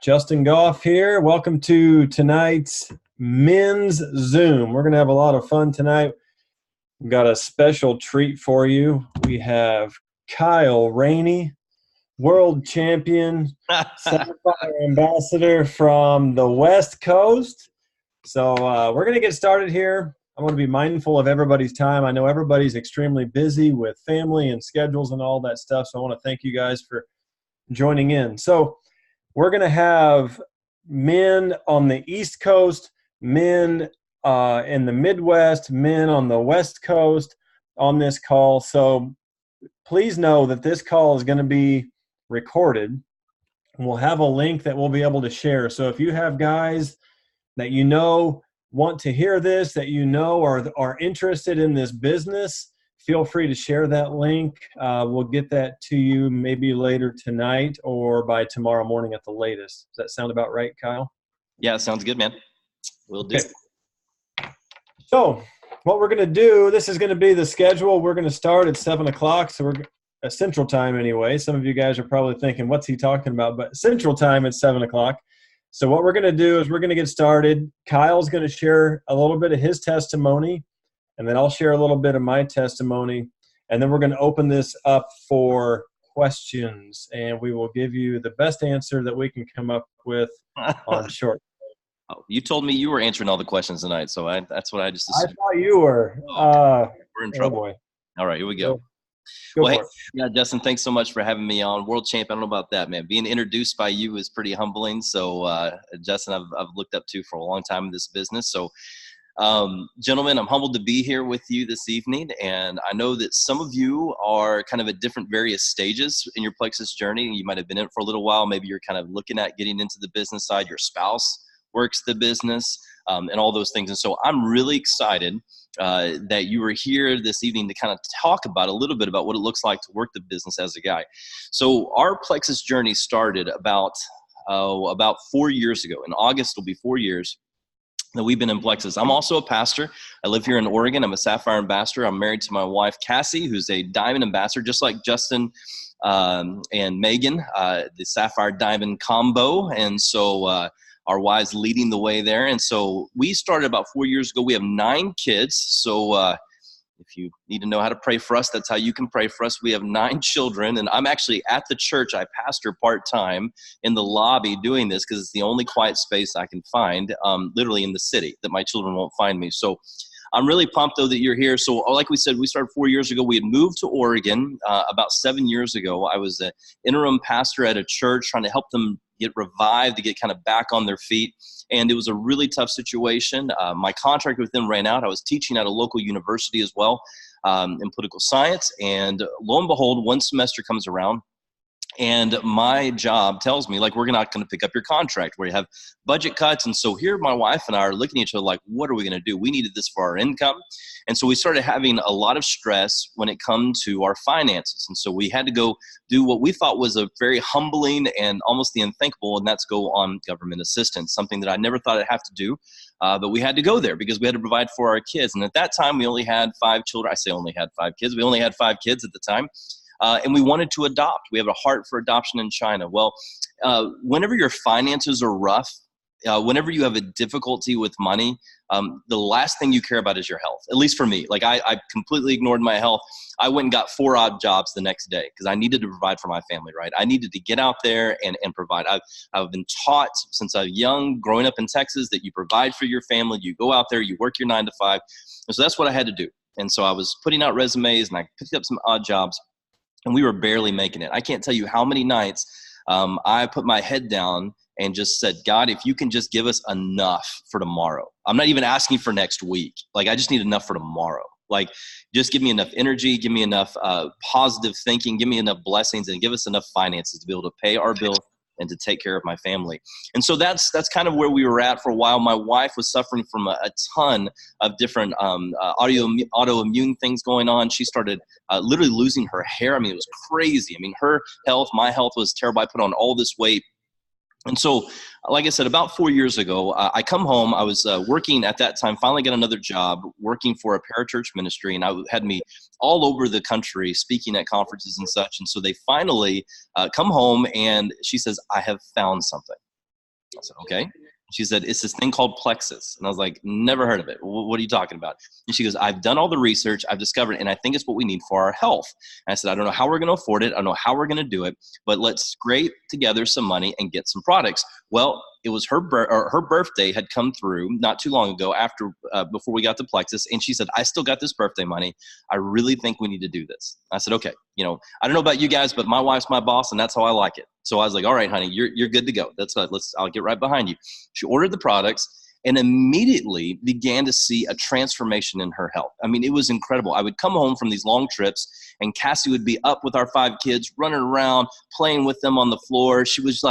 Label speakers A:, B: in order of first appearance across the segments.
A: Justin Goff here. Welcome to tonight's men's Zoom. We're going to have a lot of fun tonight. We've got a special treat for you. We have Kyle Rainey, world champion, Sapphire ambassador from the West Coast. So we're going to get started here. I want to be mindful of everybody's time. I know everybody's extremely busy with family and schedules and all that stuff. So I want to thank you guys for joining in. So we're going to have men on the East Coast, men in the Midwest, men on the West Coast on this call. So please know that this call is going to be recorded. We'll have a link that we'll be able to share. So if you have guys that you know want to hear this, that you know are interested in this business, feel free to share that link. We'll get that to you maybe later tonight or by tomorrow morning at the latest. Does that sound about right, Kyle?
B: Yeah, sounds good, man. We'll do.
A: Okay. So what we're going to do, this is going to be the schedule. We're going to start at 7 o'clock. So we're at Central Time anyway. Some of you guys are probably thinking, what's he talking about? But Central Time at 7 o'clock. So what we're going to do is we're going to get started. Kyle's going to share a little bit of his testimony, and then I'll share a little bit of my testimony, and then we're going to open this up for questions, and we will give you the best answer that we can come up with on short.
B: Oh, you told me you were answering all the questions tonight, so that's what I just assumed.
A: I thought you were.
B: We're in trouble.
A: Oh boy.
B: All right, here we go. Well, hey, yeah, Justin, thanks so much for having me on. World champ, I don't know about that, man. Being introduced by you is pretty humbling. So, Justin, I've looked up to for a long time in this business. So, gentlemen, I'm humbled to be here with you this evening. And I know that some of you are kind of at different various stages in your Plexus journey. You might have been in it for a little while. Maybe you're kind of looking at getting into the business side. Your spouse works the business, and all those things. And so I'm really excited that you were here this evening to kind of talk about a little bit about what it looks like to work the business as a guy. So our Plexus journey started about 4 years ago. In August, it'll be 4 years that we've been in Plexus. I'm also a pastor. I live here in Oregon. I'm a Sapphire ambassador. I'm married to my wife, Cassie, who's a Diamond ambassador, just like Justin and Megan, the Sapphire Diamond combo. And so our wives leading the way there. And so we started about 4 years ago. We have 9 kids. So if you need to know how to pray for us, that's how you can pray for us. We have 9 children. And I'm actually at the church. I pastor part-time in the lobby doing this because it's the only quiet space I can find, literally in the city, that my children won't find me. So I'm really pumped, though, that you're here. So like we said, we started 4 years ago. We had moved to Oregon about 7 years ago. I was an interim pastor at a church trying to help them get revived, to get kind of back on their feet. And it was a really tough situation. My contract with them ran out. I was teaching at a local university as well in political science. And lo and behold, one semester comes around, and my job tells me, like, we're not going to pick up your contract. We have budget cuts. And so here my wife and I are looking at each other like, what are we going to do? We needed this for our income. And so we started having a lot of stress when it come to our finances. And so we had to go do what we thought was a very humbling and almost the unthinkable, and that's go on government assistance, something that I never thought I'd have to do. But we had to go there because we had to provide for our kids. And at that time, we only had 5 children. I say only had 5 kids. We only had 5 kids at the time. And we wanted to adopt. We have a heart for adoption in China. Well, whenever your finances are rough, whenever you have a difficulty with money, the last thing you care about is your health. At least for me. Like I completely ignored my health. I went and got 4 odd jobs the next day because I needed to provide for my family, right? I needed to get out there and provide. I've been taught since I was young, growing up in Texas, that you provide for your family. You go out there, you work your 9 to 5. And so that's what I had to do. And so I was putting out resumes, and I picked up some odd jobs. And we were barely making it. I can't tell you how many nights I put my head down and just said, God, if you can just give us enough for tomorrow. I'm not even asking for next week. Like, I just need enough for tomorrow. Like, just give me enough energy, give me enough positive thinking, give me enough blessings, and give us enough finances to be able to pay our bills and to take care of my family. And so that's kind of where we were at for a while. My wife was suffering from a ton of different autoimmune things going on. She started literally losing her hair. I mean, it was crazy. I mean, her health, my health was terrible. I put on all this weight. And so, like I said, about 4 years ago, I come home. I was working at that time, finally got another job working for a parachurch ministry, and had me all over the country speaking at conferences and such. And so they finally come home, and she says, I have found something. I said, okay. She said, it's this thing called Plexus. And I was like, never heard of it. What are you talking about? And she goes, I've done all the research, I've discovered, and I think it's what we need for our health. And I said, I don't know how we're going to afford it. I don't know how we're going to do it, but let's scrape together some money and get some products. Well, it was her birthday had come through not too long ago before we got to Plexus. And she said, I still got this birthday money. I really think we need to do this. I said, okay, I don't know about you guys, but my wife's my boss and that's how I like it. So I was like, all right, honey, you're good to go. I'll get right behind you. She ordered the products and immediately began to see a transformation in her health. I mean, it was incredible. I would come home from these long trips and Cassie would be up with our 5 kids, running around, playing with them on the floor. She was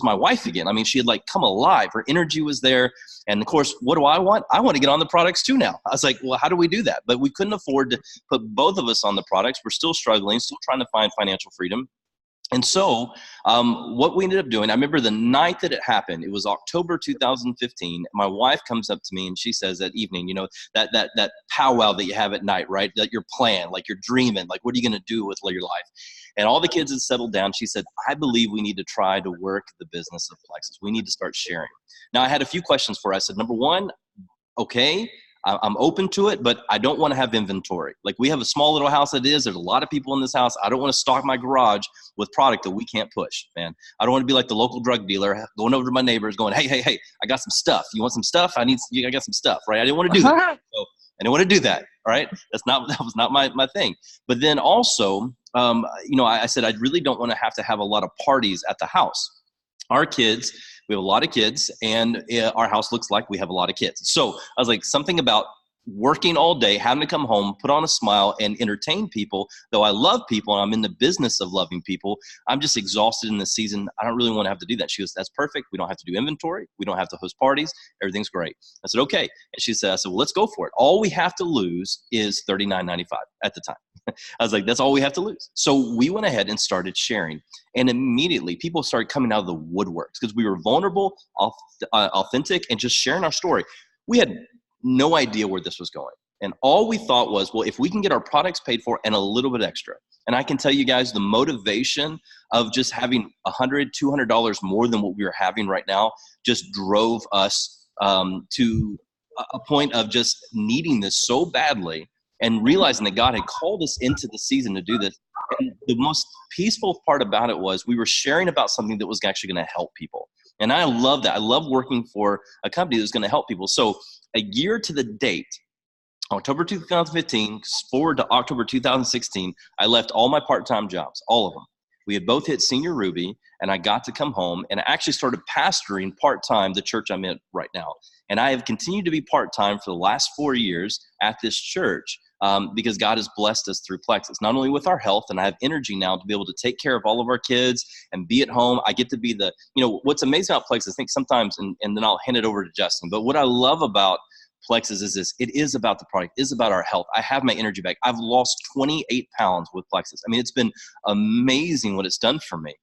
B: my wife again. I mean, she had come alive. Her energy was there. And of course, what do I want? I want to get on the products too now. I was like, well, how do we do that? But we couldn't afford to put both of us on the products. We're still struggling, still trying to find financial freedom. And so what we ended up doing, I remember the night that it happened, it was October 2015. My wife comes up to me and she says that evening, that powwow that you have at night, right? That your plan, you're dreaming, what are you going to do with your life? And all the kids had settled down. She said, I believe we need to try to work the business of Plexus. We need to start sharing. Now, I had a few questions for her. I said, number one, okay, I'm open to it, but I don't want to have inventory. We have a small little house that is. There's a lot of people in this house. I don't want to stock my garage with product that we can't push, man. I don't want to be like the local drug dealer going over to my neighbors going, hey, I got some stuff. You want some stuff? I got some stuff, right? I didn't want to do that. So I didn't want to do that, all right? That was not my thing. But then also, I said, I really don't want to have a lot of parties at the house. Our kids, we have a lot of kids, and our house looks like we have a lot of kids. So I was like, something about working all day, having to come home, put on a smile, and entertain people. Though I love people, and I'm in the business of loving people, I'm just exhausted in this season. I don't really want to have to do that. She goes, that's perfect. We don't have to do inventory. We don't have to host parties. Everything's great. I said, okay. And she said, well, let's go for it. All we have to lose is $39.95 at the time. I was like, that's all we have to lose. So we went ahead and started sharing. And immediately people started coming out of the woodworks because we were vulnerable, authentic, and just sharing our story. We had no idea where this was going. And all we thought was, well, if we can get our products paid for and a little bit extra. And I can tell you guys, the motivation of just having $100, $200 more than what we are having right now just drove us to a point of just needing this so badly and realizing that God had called us into the season to do this. And the most peaceful part about it was we were sharing about something that was actually going to help people. And I love that. I love working for a company that's going to help people. So a year to the date, October 2015, forward to October 2016, I left all my part-time jobs, all of them. We had both hit Senior Ruby, and I got to come home, and I actually started pastoring part-time the church I'm in right now. And I have continued to be part-time for the last 4 years at this church because God has blessed us through Plexus, not only with our health, and I have energy now to be able to take care of all of our kids and be at home. I get to be what's amazing about Plexus, I think sometimes, and then I'll hand it over to Justin, but what I love about Plexus is this: it is about the product, it is about our health. I have my energy back. I've lost 28 pounds with Plexus. I mean, it's been amazing what it's done for me.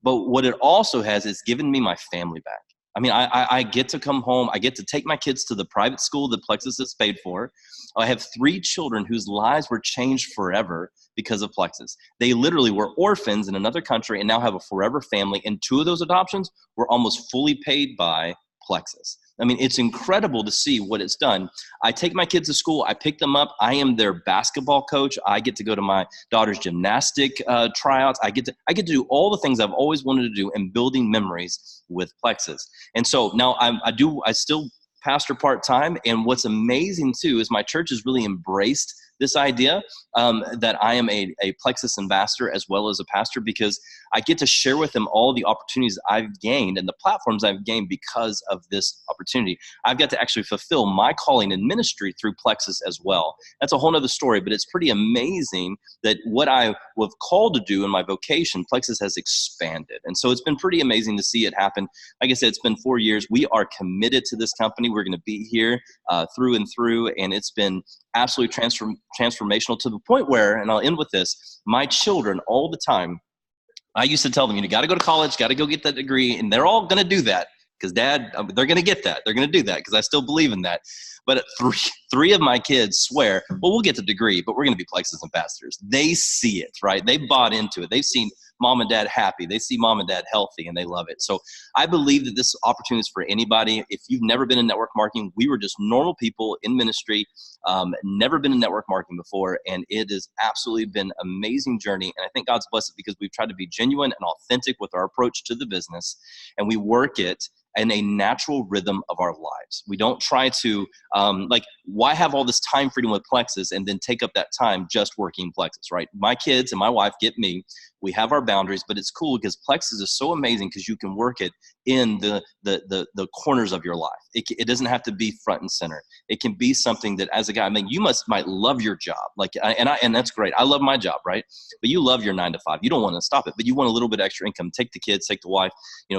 B: But what it also has is given me my family back. I mean, I get to come home. I get to take my kids to the private school that Plexus has paid for. I have 3 children whose lives were changed forever because of Plexus. They literally were orphans in another country and now have a forever family. And 2 of those adoptions were almost fully paid by Plexus. I mean, it's incredible to see what it's done. I take my kids to school. I pick them up. I am their basketball coach. I get to go to my daughter's gymnastic tryouts. I get to do all the things I've always wanted to do and building memories with Plexus. And so now I still pastor part-time. And what's amazing too is my church has really embraced this idea that I am a Plexus ambassador as well as a pastor, because I get to share with them all the opportunities I've gained and the platforms I've gained because of this opportunity. I've got to actually fulfill my calling in ministry through Plexus as well. That's a whole nother story, but it's pretty amazing that what I was called to do in my vocation, Plexus has expanded. And so it's been pretty amazing to see it happen. Like I said, it's been 4 years. We are committed to this company. We're going to be here through and through, and it's been absolutely transformational to the point where, and I'll end with this, my children all the time I used to tell them, you got to go to college, got to go get that degree, and they're all going to do that because Dad, they're going to get that. They're going to do that because I still believe in that. But three of my kids swear, well, we'll get the degree, but we're going to be Plexus ambassadors. They see it, right? They bought into it. They've seen mom and dad happy. They see mom and dad healthy, and they love it. So I believe that this opportunity is for anybody. If you've never been in network marketing, we were just normal people in ministry, never been in network marketing before, and it has absolutely been an amazing journey. And I think God's blessed it because we've tried to be genuine and authentic with our approach to the business, and we work it in a natural rhythm of our lives. We don't try to, why have all this time freedom with Plexus and then take up that time just working Plexus, right? My kids and my wife get me. We have our boundaries, but it's cool because Plexus is so amazing because you can work it in the corners of your life. It doesn't have to be front and center. It can be something that as a guy, I mean, you might love your job. And that's great. I love my job, right? But you love your 9 to 5. You don't want to stop it, but you want a little bit extra income. Take the kids, take the wife,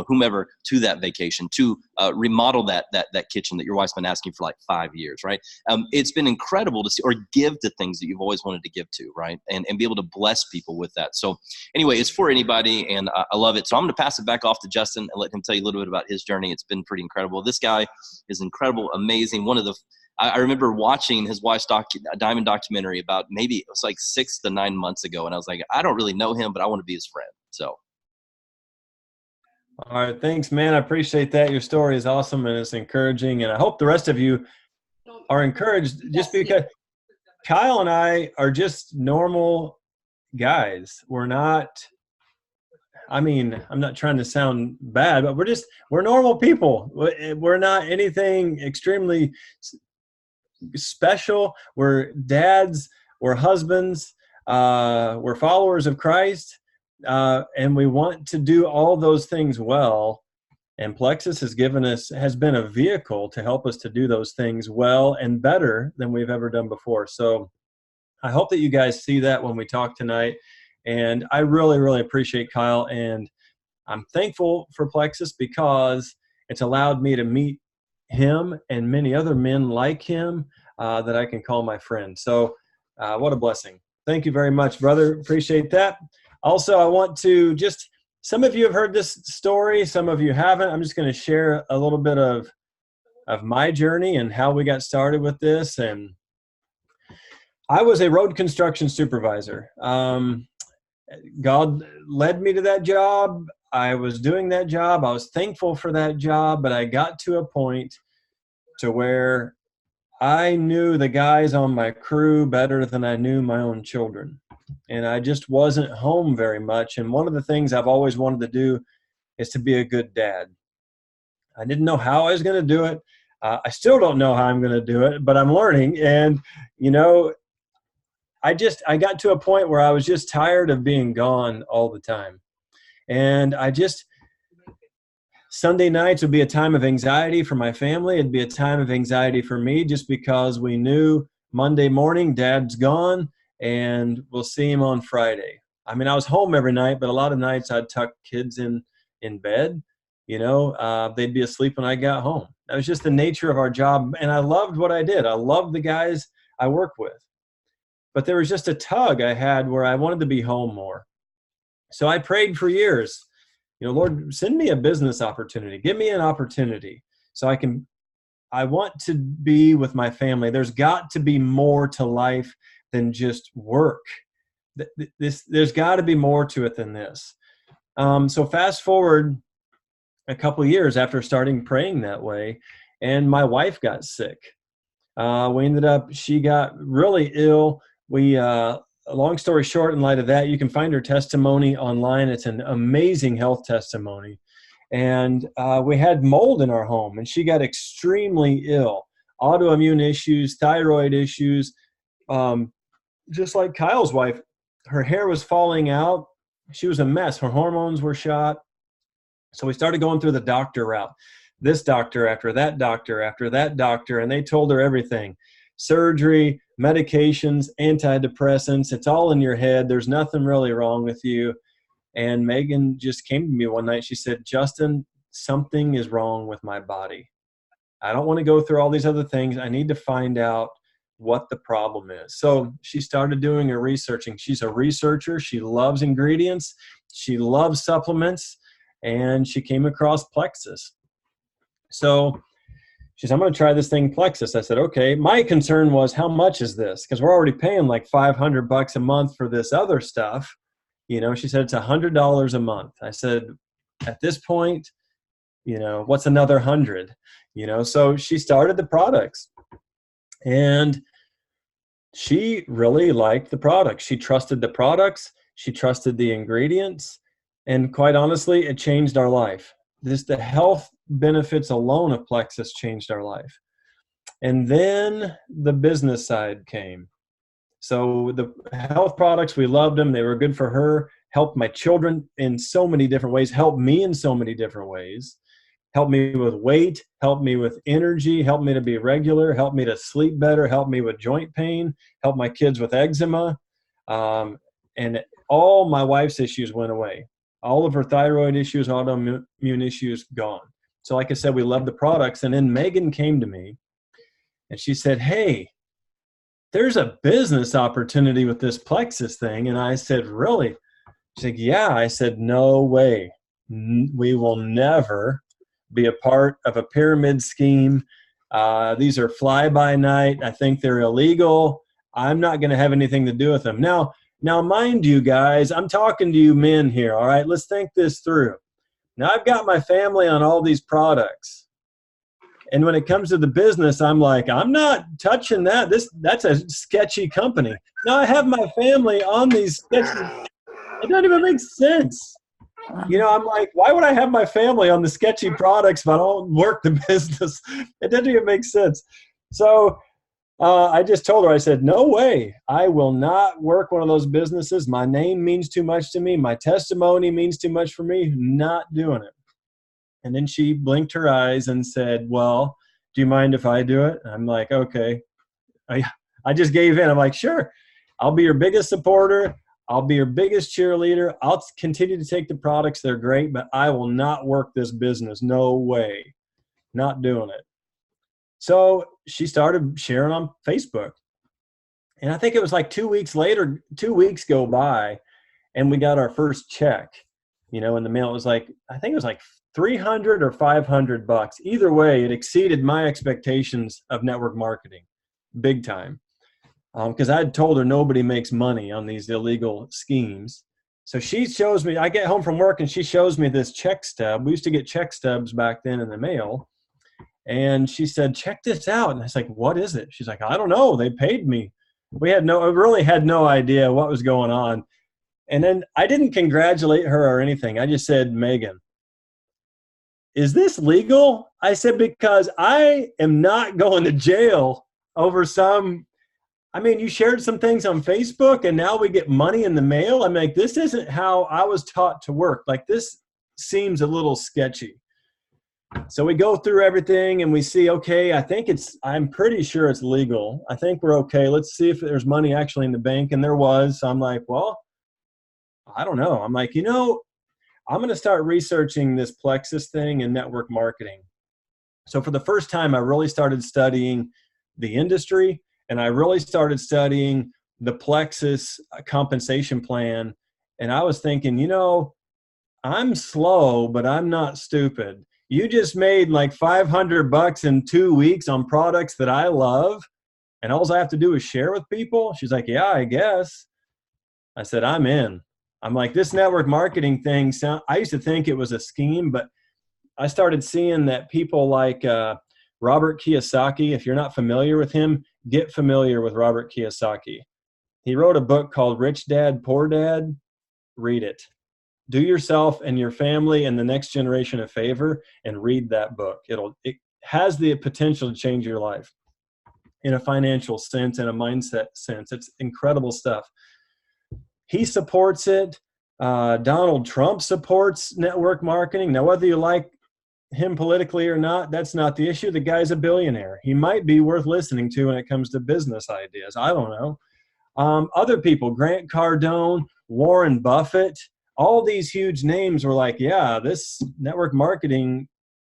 B: whomever to that vacation, to remodel that kitchen that your wife's been asking for like 5 years, right? It's been incredible to see, or give to things that you've always wanted to give to, right? And be able to bless people with that. So anyway, it's for anybody, and I love it. So I'm going to pass it back off to Justin and let him tell you a little bit about his journey. It's been pretty incredible. This guy is incredible, amazing. I remember watching his wife's Diamond documentary about maybe it was like 6 to 9 months ago, and I was like, I don't really know him, but I want to be his friend. So.
A: All right, thanks, man. I appreciate that. Your story is awesome and it's encouraging, and I hope the rest of you are encouraged just because Kyle and I are just normal guys. We're not, I'm not trying to sound bad, but we're normal people. We're not anything extremely special. We're dads, we're husbands, we're followers of Christ, and we want to do all those things well. And Plexus has been a vehicle to help us to do those things well and better than we've ever done before. So I hope that you guys see that when we talk tonight. And I really, really appreciate Kyle. And I'm thankful for Plexus because it's allowed me to meet him and many other men like him that I can call my friend. So what a blessing. Thank you very much, brother. Appreciate that. Also, I want to some of you have heard this story, some of you haven't. I'm just going to share a little bit of my journey and how we got started with this. And I was a road construction supervisor. God led me to that job. I was doing that job. I was thankful for that job, but I got to a point to where I knew the guys on my crew better than I knew my own children. And I just wasn't home very much. And one of the things I've always wanted to do is to be a good dad. I didn't know how I was going to do it. I still don't know how I'm going to do it, but I'm learning. And, I got to a point where I was just tired of being gone all the time. And Sunday nights would be a time of anxiety for my family. It'd be a time of anxiety for me just because we knew Monday morning, Dad's gone, and we'll see him on Friday. I was home every night, but a lot of nights I'd tuck kids in bed. They'd be asleep when I got home. That was just the nature of our job, and I loved what I did. I loved the guys I worked with. But there was just a tug I had where I wanted to be home more. So I prayed for years. Lord, send me a business opportunity. Give me an opportunity so I want to be with my family. There's got to be more to life than just work. There's got to be more to it than this. So fast forward a couple of years after starting praying that way, and my wife got sick. She got really ill. Long story short, in light of that, you can find her testimony online. It's an amazing health testimony. And we had mold in our home, and she got extremely ill. Autoimmune issues, thyroid issues. Just like Kyle's wife, her hair was falling out. She was a mess. Her hormones were shot. So we started going through the doctor route. This doctor after that doctor after that doctor, and they told her everything. Surgery, medications, antidepressants, it's all in your head. There's nothing really wrong with you. And Megan just came to me one night. She said, Justin, something is wrong with my body. I don't want to go through all these other things. I need to find out what the problem is. So she started doing her researching. She's a researcher. She loves ingredients. She loves supplements. And she came across Plexus. So she said, I'm going to try this thing, Plexus. I said, okay. My concern was, how much is this? Because we're already paying like $500 a month for this other stuff. You know, she said, it's $100 a month. I said, at this point, you know, what's another 100? You know, so she started the products, and she really liked the products. She trusted the products. She trusted the ingredients. And quite honestly, it changed our life. Just the health benefits alone of Plexus changed our life. And then the business side came. So the health products, we loved them. They were good for her, helped my children in so many different ways, helped me in so many different ways, helped me with weight, helped me with energy, helped me to be regular, helped me to sleep better, helped me with joint pain, helped my kids with eczema. And all my wife's issues went away. All of her thyroid issues, autoimmune issues, gone. So like I said, we love the products. And then Megan came to me and she said, hey, there's a business opportunity with this Plexus thing. And I said, really? She said, yeah. I said, no way. We will never be a part of a pyramid scheme. These are fly-by-night. I think they're illegal. I'm not going to have anything to do with them. Now, mind you guys, I'm talking to you men here, all right? Let's think this through. Now, I've got my family on all these products. And when it comes to the business, I'm like, I'm not touching that. That's a sketchy company. Now, I have my family on these sketchy. It doesn't even make sense. You know, I'm like, why would I have my family on the sketchy products if I don't work the business? It doesn't even make sense. So I just told her, I said, no way. I will not work one of those businesses. My name means too much to me. My testimony means too much for me. Not doing it. And then she blinked her eyes and said, well, do you mind if I do it? And I'm like, okay. I just gave in. I'm like, sure. I'll be your biggest supporter. I'll be your biggest cheerleader. I'll continue to take the products. They're great, but I will not work this business. No way. Not doing it. So she started sharing on Facebook. And I think it was like 2 weeks later, 2 weeks go by, and we got our first check, you know, in the mail. It was like, I think it was like $300 or $500. Either way, it exceeded my expectations of network marketing big time. Because I had told her nobody makes money on these illegal schemes. So she shows me, I get home from work and she shows me this check stub. We used to get check stubs back then in the mail. And she said, check this out. And I was like, what is it? She's like, I don't know. They paid me. We really had no idea what was going on. And then I didn't congratulate her or anything. I just said, Megan, is this legal? I said, because I am not going to jail over you shared some things on Facebook and now we get money in the mail. I'm like, this isn't how I was taught to work. Like, this seems a little sketchy. So we go through everything and we see, okay, I'm pretty sure it's legal. I think we're okay. Let's see if there's money actually in the bank. And there was. So I'm like, well, I don't know. I'm like, I'm going to start researching this Plexus thing and network marketing. So for the first time, I really started studying the industry. And I really started studying the Plexus compensation plan. And I was thinking, I'm slow, but I'm not stupid. You just made like $500 in 2 weeks on products that I love. And all I have to do is share with people. She's like, yeah, I guess. I said, I'm in. I'm like, this network marketing thing, I used to think it was a scheme, but I started seeing that people like Robert Kiyosaki, if you're not familiar with him, get familiar with Robert Kiyosaki. He wrote a book called Rich Dad, Poor Dad. Read it. Do yourself and your family and the next generation a favor and read that book. It has the potential to change your life in a financial sense, in a mindset sense. It's incredible stuff. He supports it. Donald Trump supports network marketing. Now, whether you like him politically or not, that's not the issue. The guy's a billionaire. He might be worth listening to when it comes to business ideas. I don't know. Other people, Grant Cardone, Warren Buffett, all these huge names were like, yeah, this network marketing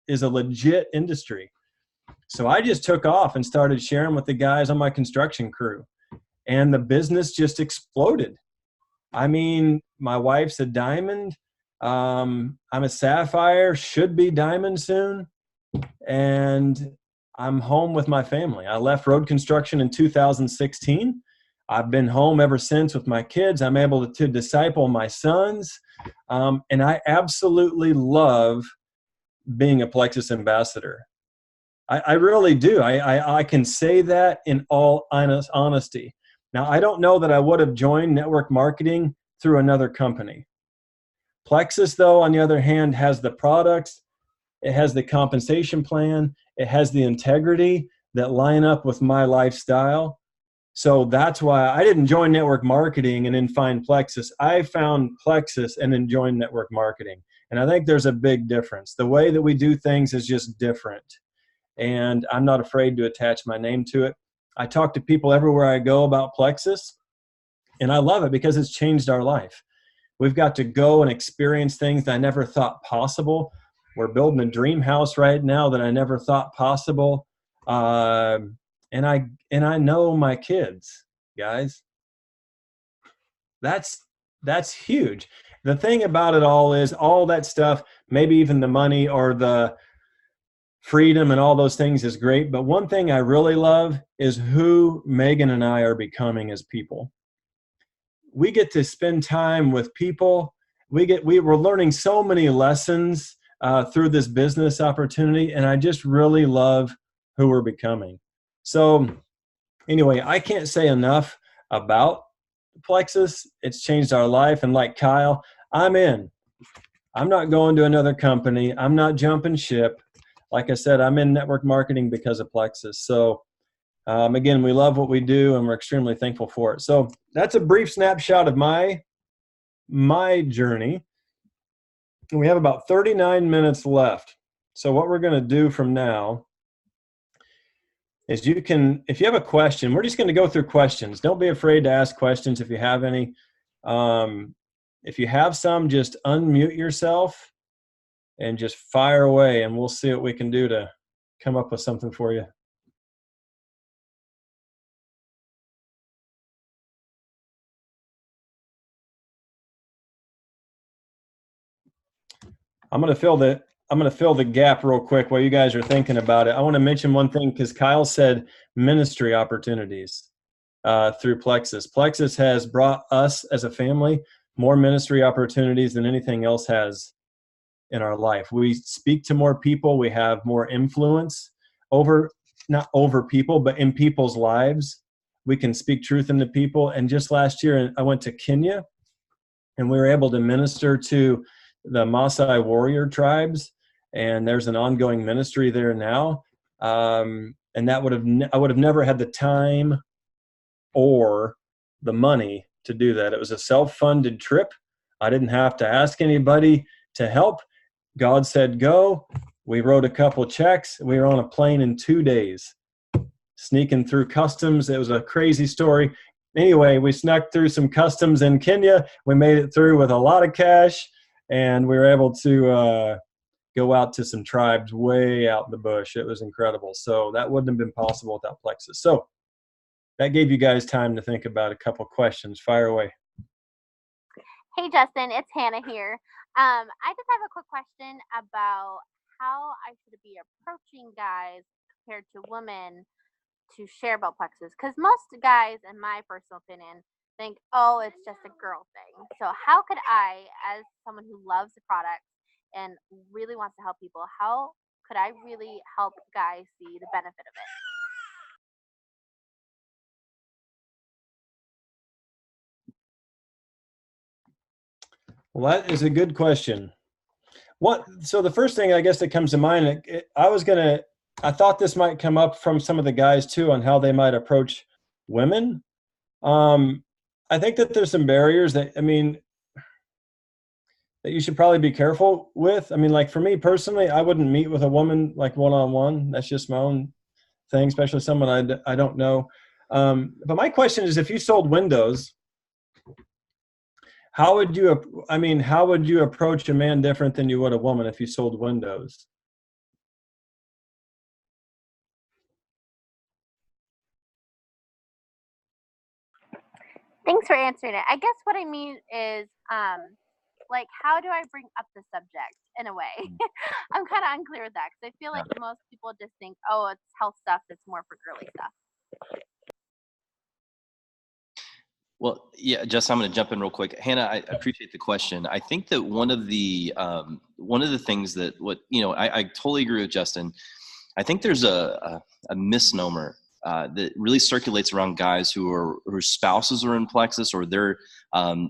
A: is a legit industry. So I just took off and started sharing with the guys on my construction crew, and the business just exploded. I mean, my wife's a diamond. I'm a sapphire, should be diamond soon. And I'm home with my family. I left road construction in 2016. I've been home ever since with my kids. I'm able to disciple my sons. And I absolutely love being a Plexus ambassador. I really do. I can say that in all honesty. Now, I don't know that I would have joined network marketing through another company. Plexus, though, on the other hand, has the products, it has the compensation plan, it has the integrity that line up with my lifestyle. So that's why I didn't join network marketing and then find Plexus. I found Plexus and then joined network marketing. And I think there's a big difference. The way that we do things is just different. And I'm not afraid to attach my name to it. I talk to people everywhere I go about Plexus, and I love it because it's changed our life. We've got to go and experience things that I never thought possible. We're building a dream house right now that I never thought possible. And I know my kids, guys. That's huge. The thing about it all is all that stuff, maybe even the money or the freedom and all those things is great. But one thing I really love is who Megan and I are becoming as people. We get to spend time with people. We're learning so many lessons through this business opportunity, and I just really love who we're becoming. So anyway, I can't say enough about Plexus. It's changed our life, and like Kyle, I'm in. I'm not going to another company. I'm not jumping ship. Like I said, I'm in network marketing because of Plexus. So again, we love what we do, and we're extremely thankful for it. So that's a brief snapshot of my journey. And we have about 39 minutes left. So what we're going to do from now is if you have a question, we're just going to go through questions. Don't be afraid to ask questions if you have any. If you have some, just unmute yourself and just fire away, and we'll see what we can do to come up with something for you. I'm going to fill the gap real quick while you guys are thinking about it. I want to mention one thing because Kyle said ministry opportunities through Plexus. Plexus has brought us as a family more ministry opportunities than anything else has in our life. We speak to more people. We have more influence not over people, but in people's lives. We can speak truth into people. And just last year, I went to Kenya, and we were able to minister to the Maasai warrior tribes, and there's an ongoing ministry there now. And that I would have never had the time or the money to do that. It was a self-funded trip. I didn't have to ask anybody to help. God said go. We wrote a couple checks. We were on a plane in 2 days, sneaking through customs. It was a crazy story. Anyway, we snuck through some customs in Kenya. We made it through with a lot of cash, and we were able to go out to some tribes way out in the bush. It was incredible. So that wouldn't have been possible without Plexus. So that gave you guys time to think about a couple questions. Fire away.
C: Hey, Justin, it's Hannah here. I just have a quick question about how I should be approaching guys compared to women to share about Plexus. Because most guys, in my personal opinion, think, oh, it's just a girl thing. So how could I, as someone who loves the product and really wants to help people, how could I really help guys see the benefit of it?
A: Well, that is a good question. So the first thing I guess that comes to mind, I thought this might come up from some of the guys too on how they might approach women. I think that there's some barriers that you should probably be careful with. I mean, like for me personally, I wouldn't meet with a woman like one-on-one. That's just my own thing, especially someone I don't know. But my question is, if you sold windows, how would you approach a man different than you would a woman if you sold windows?
C: Thanks for answering it. I guess what I mean is, like, how do I bring up the subject in a way? I'm kind of unclear with that because I feel like most people just think, oh, it's health stuff. It's more for girly stuff.
B: Well, yeah, Jess, I'm going to jump in real quick. Hannah, I appreciate the question. I think that one of the things that I totally agree with Justin. I think there's a misnomer that really circulates around guys whose spouses are in Plexus, or they're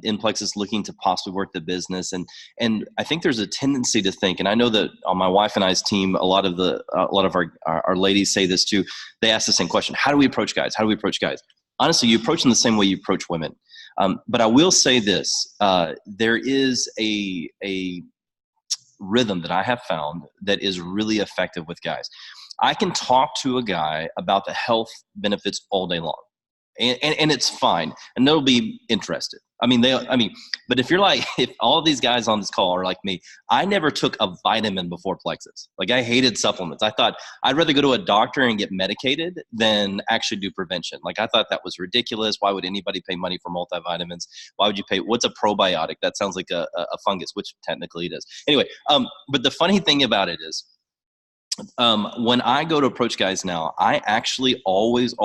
B: in Plexus looking to possibly work the business. And I think there's a tendency to think, and I know that on my wife and I's team, a lot of our ladies say this too. They ask the same question: how do we approach guys? How do we approach guys? Honestly, you approach them the same way you approach women. But I will say this: there is a rhythm that I have found that is really effective with guys. I can talk to a guy about the health benefits all day long, and it's fine, and they'll be interested. But if all of these guys on this call are like me, I never took a vitamin before Plexus. Like, I hated supplements. I thought I'd rather go to a doctor and get medicated than actually do prevention. Like, I thought that was ridiculous. Why would anybody pay money for multivitamins? Why would you pay? What's a probiotic? That sounds like a fungus, which technically it is. Anyway, but the funny thing about it is, when I go to approach guys now, I actually always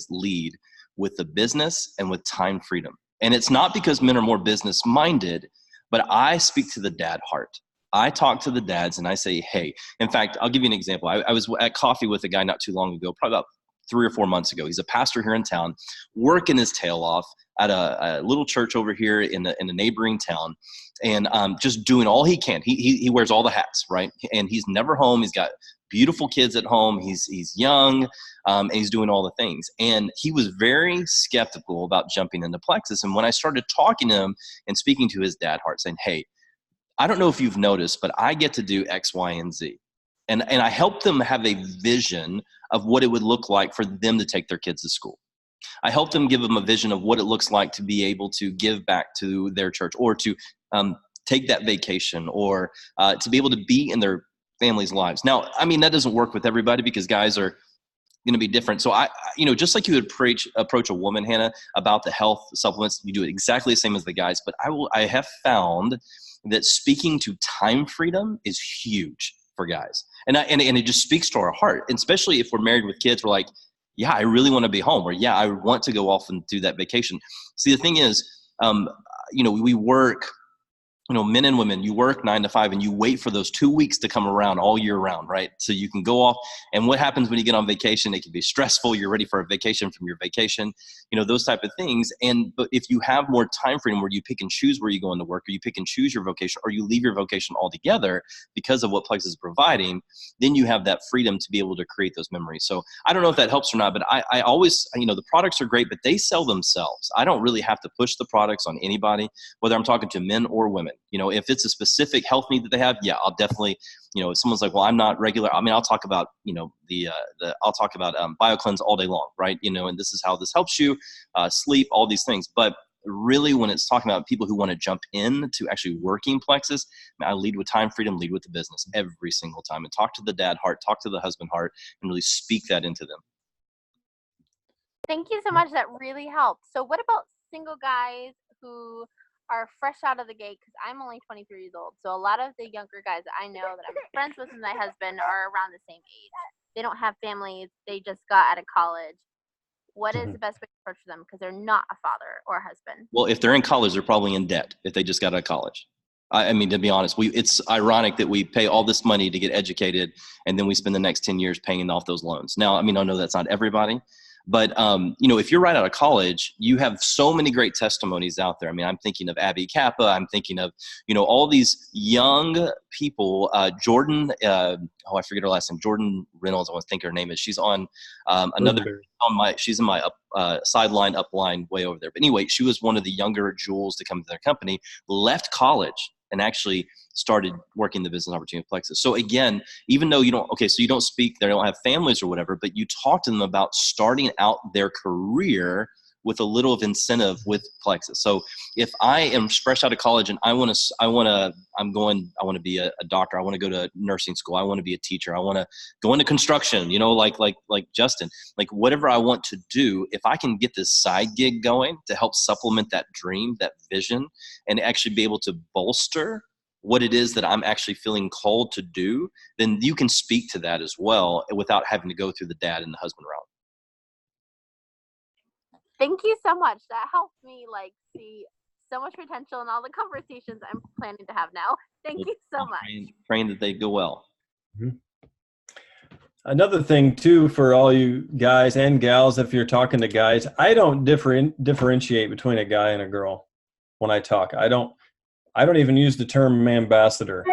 B: lead with the business and with time freedom. And it's not because men are more business minded, but I speak to the dad heart. I talk to the dads and I say, hey, in fact, I'll give you an example. I was at coffee with a guy not too long ago, probably about 3 or 4 months ago. He's a pastor here in town, working his tail off at a little church over here in a neighboring town, and just doing all he can. He wears all the hats, right? And he's never home. He's got beautiful kids at home. He's young, and he's doing all the things. And he was very skeptical about jumping into Plexus. And when I started talking to him and speaking to his dad heart, saying, hey, I don't know if you've noticed, but I get to do X, Y, and Z. And I help them have a vision of what it would look like for them to take their kids to school. I help them give them a vision of what it looks like to be able to give back to their church, or to take that vacation, or to be able to be in their families' lives. Now, I mean, that doesn't work with everybody because guys are going to be different. So just like you would approach a woman, Hannah, about the health supplements, you do it exactly the same as the guys. But I have found that speaking to time freedom is huge for guys. And it just speaks to our heart. And especially if we're married with kids, we're like, yeah, I really want to be home, or yeah, I want to go off and do that vacation. See, the thing is, we work, men and women, you work 9 to 5 and you wait for those 2 weeks to come around all year round, right? So you can go off. And what happens when you get on vacation? It can be stressful. You're ready for a vacation from your vacation, those type of things. But if you have more time freedom where you pick and choose where you go into work, or you pick and choose your vocation, or you leave your vocation altogether because of what Plexus is providing, then you have that freedom to be able to create those memories. So I don't know if that helps or not, but I always, the products are great, but they sell themselves. I don't really have to push the products on anybody, whether I'm talking to men or women. If it's a specific health need that they have, yeah, I'll definitely, if someone's like, well, I'm not regular. I mean, I'll talk about, I'll talk about BioCleanse all day long, right? And this is how this helps you sleep, all these things. But really, when it's talking about people who want to jump in to actually working Plexus, I lead with time freedom, lead with the business every single time, and talk to the dad heart, talk to the husband heart, and really speak that into them.
C: Thank you so much. That really helped. So what about single guys who are fresh out of the gate? Because I'm only 23 years old. So a lot of the younger guys I know that I'm friends with and my husband are around the same age. They don't have families. They just got out of college. What is the best way to approach them? Because they're not a father or a husband.
B: Well, if they're in college, they're probably in debt if they just got out of college. I mean, to be honest, it's ironic that we pay all this money to get educated, and then we spend the next 10 years paying off those loans. Now, I mean, I know that's not everybody. But, if you're right out of college, you have so many great testimonies out there. I mean, I'm thinking of Abby Kappa. I'm thinking of, all these young people. Jordan, I forget her last name. Jordan Reynolds, I want to think her name is. She's on she's in my sideline, upline, way over there. But anyway, she was one of the younger jewels to come to their company, left college, and actually started working the business opportunity of Plexus. So again, even though you don't speak, they don't have families or whatever, but you talk to them about starting out their career with a little of incentive with Plexus. So if I am fresh out of college and I want to be a doctor, I want to go to nursing school, I want to be a teacher, I want to go into construction, like Justin, like whatever I want to do, if I can get this side gig going to help supplement that dream, that vision, and actually be able to bolster what it is that I'm actually feeling called to do, then you can speak to that as well without having to go through the dad and the husband route.
C: Thank you so much. That helps me see so much potential in all the conversations I'm planning to have now. Thank you so much.
B: Praying that they go well.
A: Mm-hmm. Another thing too, for all you guys and gals, if you're talking to guys, I don't differentiate between a guy and a girl when I talk. I don't even use the term ambassador.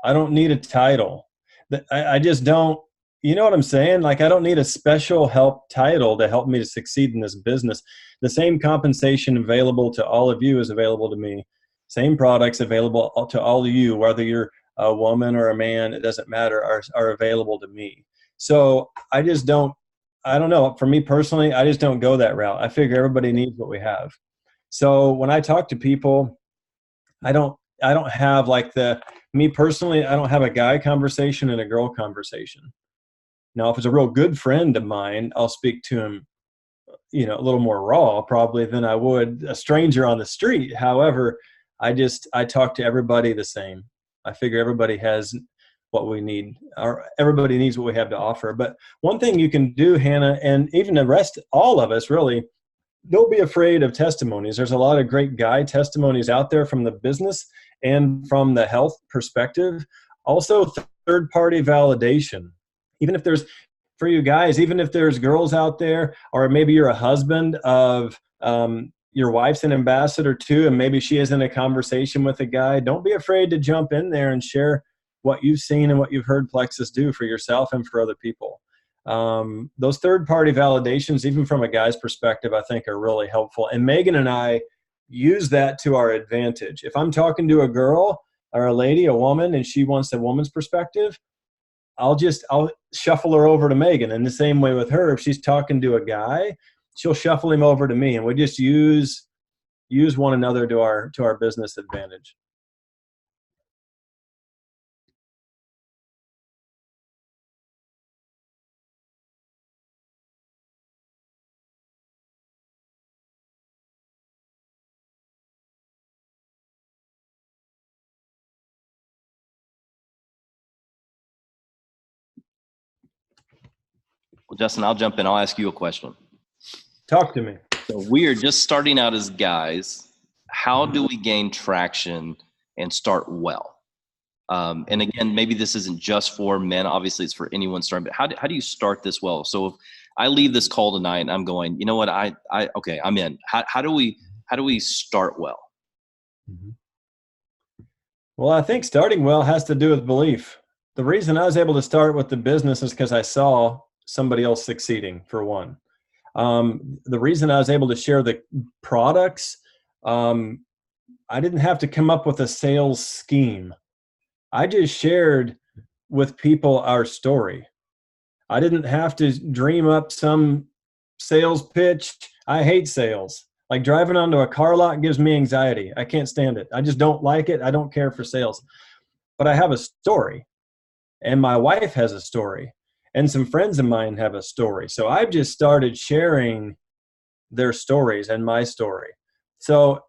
A: I don't need a title. I just don't, you know what I'm saying? Like, I don't need a special help title to help me to succeed in this business. The same compensation available to all of you is available to me. Same products available to all of you, whether you're a woman or a man, it doesn't matter, are available to me. So I don't know. For me personally, I just don't go that route. I figure everybody needs what we have. So when I talk to people, I don't have me personally, I don't have a guy conversation and a girl conversation. Now, if it's a real good friend of mine, I'll speak to him, a little more raw probably than I would a stranger on the street. However, I talk to everybody the same. I figure everybody has what we need, or everybody needs what we have to offer. But one thing you can do, Hannah, and even the rest, all of us really, don't be afraid of testimonies. There's a lot of great guy testimonies out there from the business and from the health perspective. Also, third-party validation. Even if there's, for you guys, even if there's girls out there, or maybe you're a husband of your wife's an ambassador too, and maybe she is in a conversation with a guy, don't be afraid to jump in there and share what you've seen and what you've heard Plexus do for yourself and for other people. Those third-party validations, even from a guy's perspective, I think are really helpful. And Megan and I use that to our advantage. If I'm talking to a girl or a lady, a woman, and she wants a woman's perspective, I'll shuffle her over to Megan. And the same way with her, if she's talking to a guy, she'll shuffle him over to me, and we just use one another to our business advantage.
B: Well, Justin, I'll jump in. I'll ask you a question.
A: Talk to me.
B: So we are just starting out as guys. How do we gain traction and start well? And again, maybe this isn't just for men. Obviously, it's for anyone starting. But how do you start this well? So if I leave this call tonight and I'm going, you know what? Okay, I'm in. How do we start well?
A: Mm-hmm. Well, I think starting well has to do with belief. The reason I was able to start with the business is because I saw somebody else succeeding, for one. The reason I was able to share the products, I didn't have to come up with a sales scheme. I just shared with people our story. I didn't have to dream up some sales pitch. I hate sales. Like driving onto a car lot gives me anxiety. I can't stand it. I just don't like it. I don't care for sales. But I have a story, and my wife has a story, and some friends of mine have a story. So I've just started sharing their stories and my story. So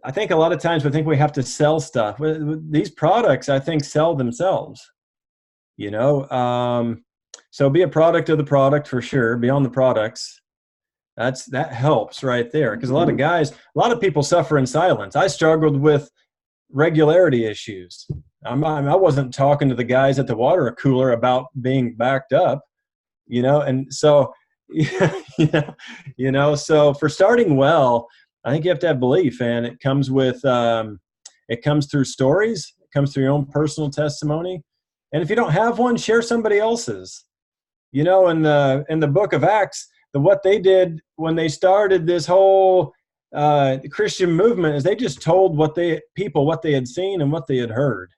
A: I think a lot of times we think we have to sell stuff. These products, I think, sell themselves, so be a product of the product for sure. Be on the products. That helps right there. Because a lot of people suffer in silence. I struggled with regularity issues. I wasn't talking to the guys at the water cooler about being backed up, and so, so for starting well, I think you have to have belief, and it comes with, it comes through stories, it comes through your own personal testimony. And if you don't have one, share somebody else's. In the book of Acts, what they did when they started this whole Christian movement is they just told what they had seen and what they had heard.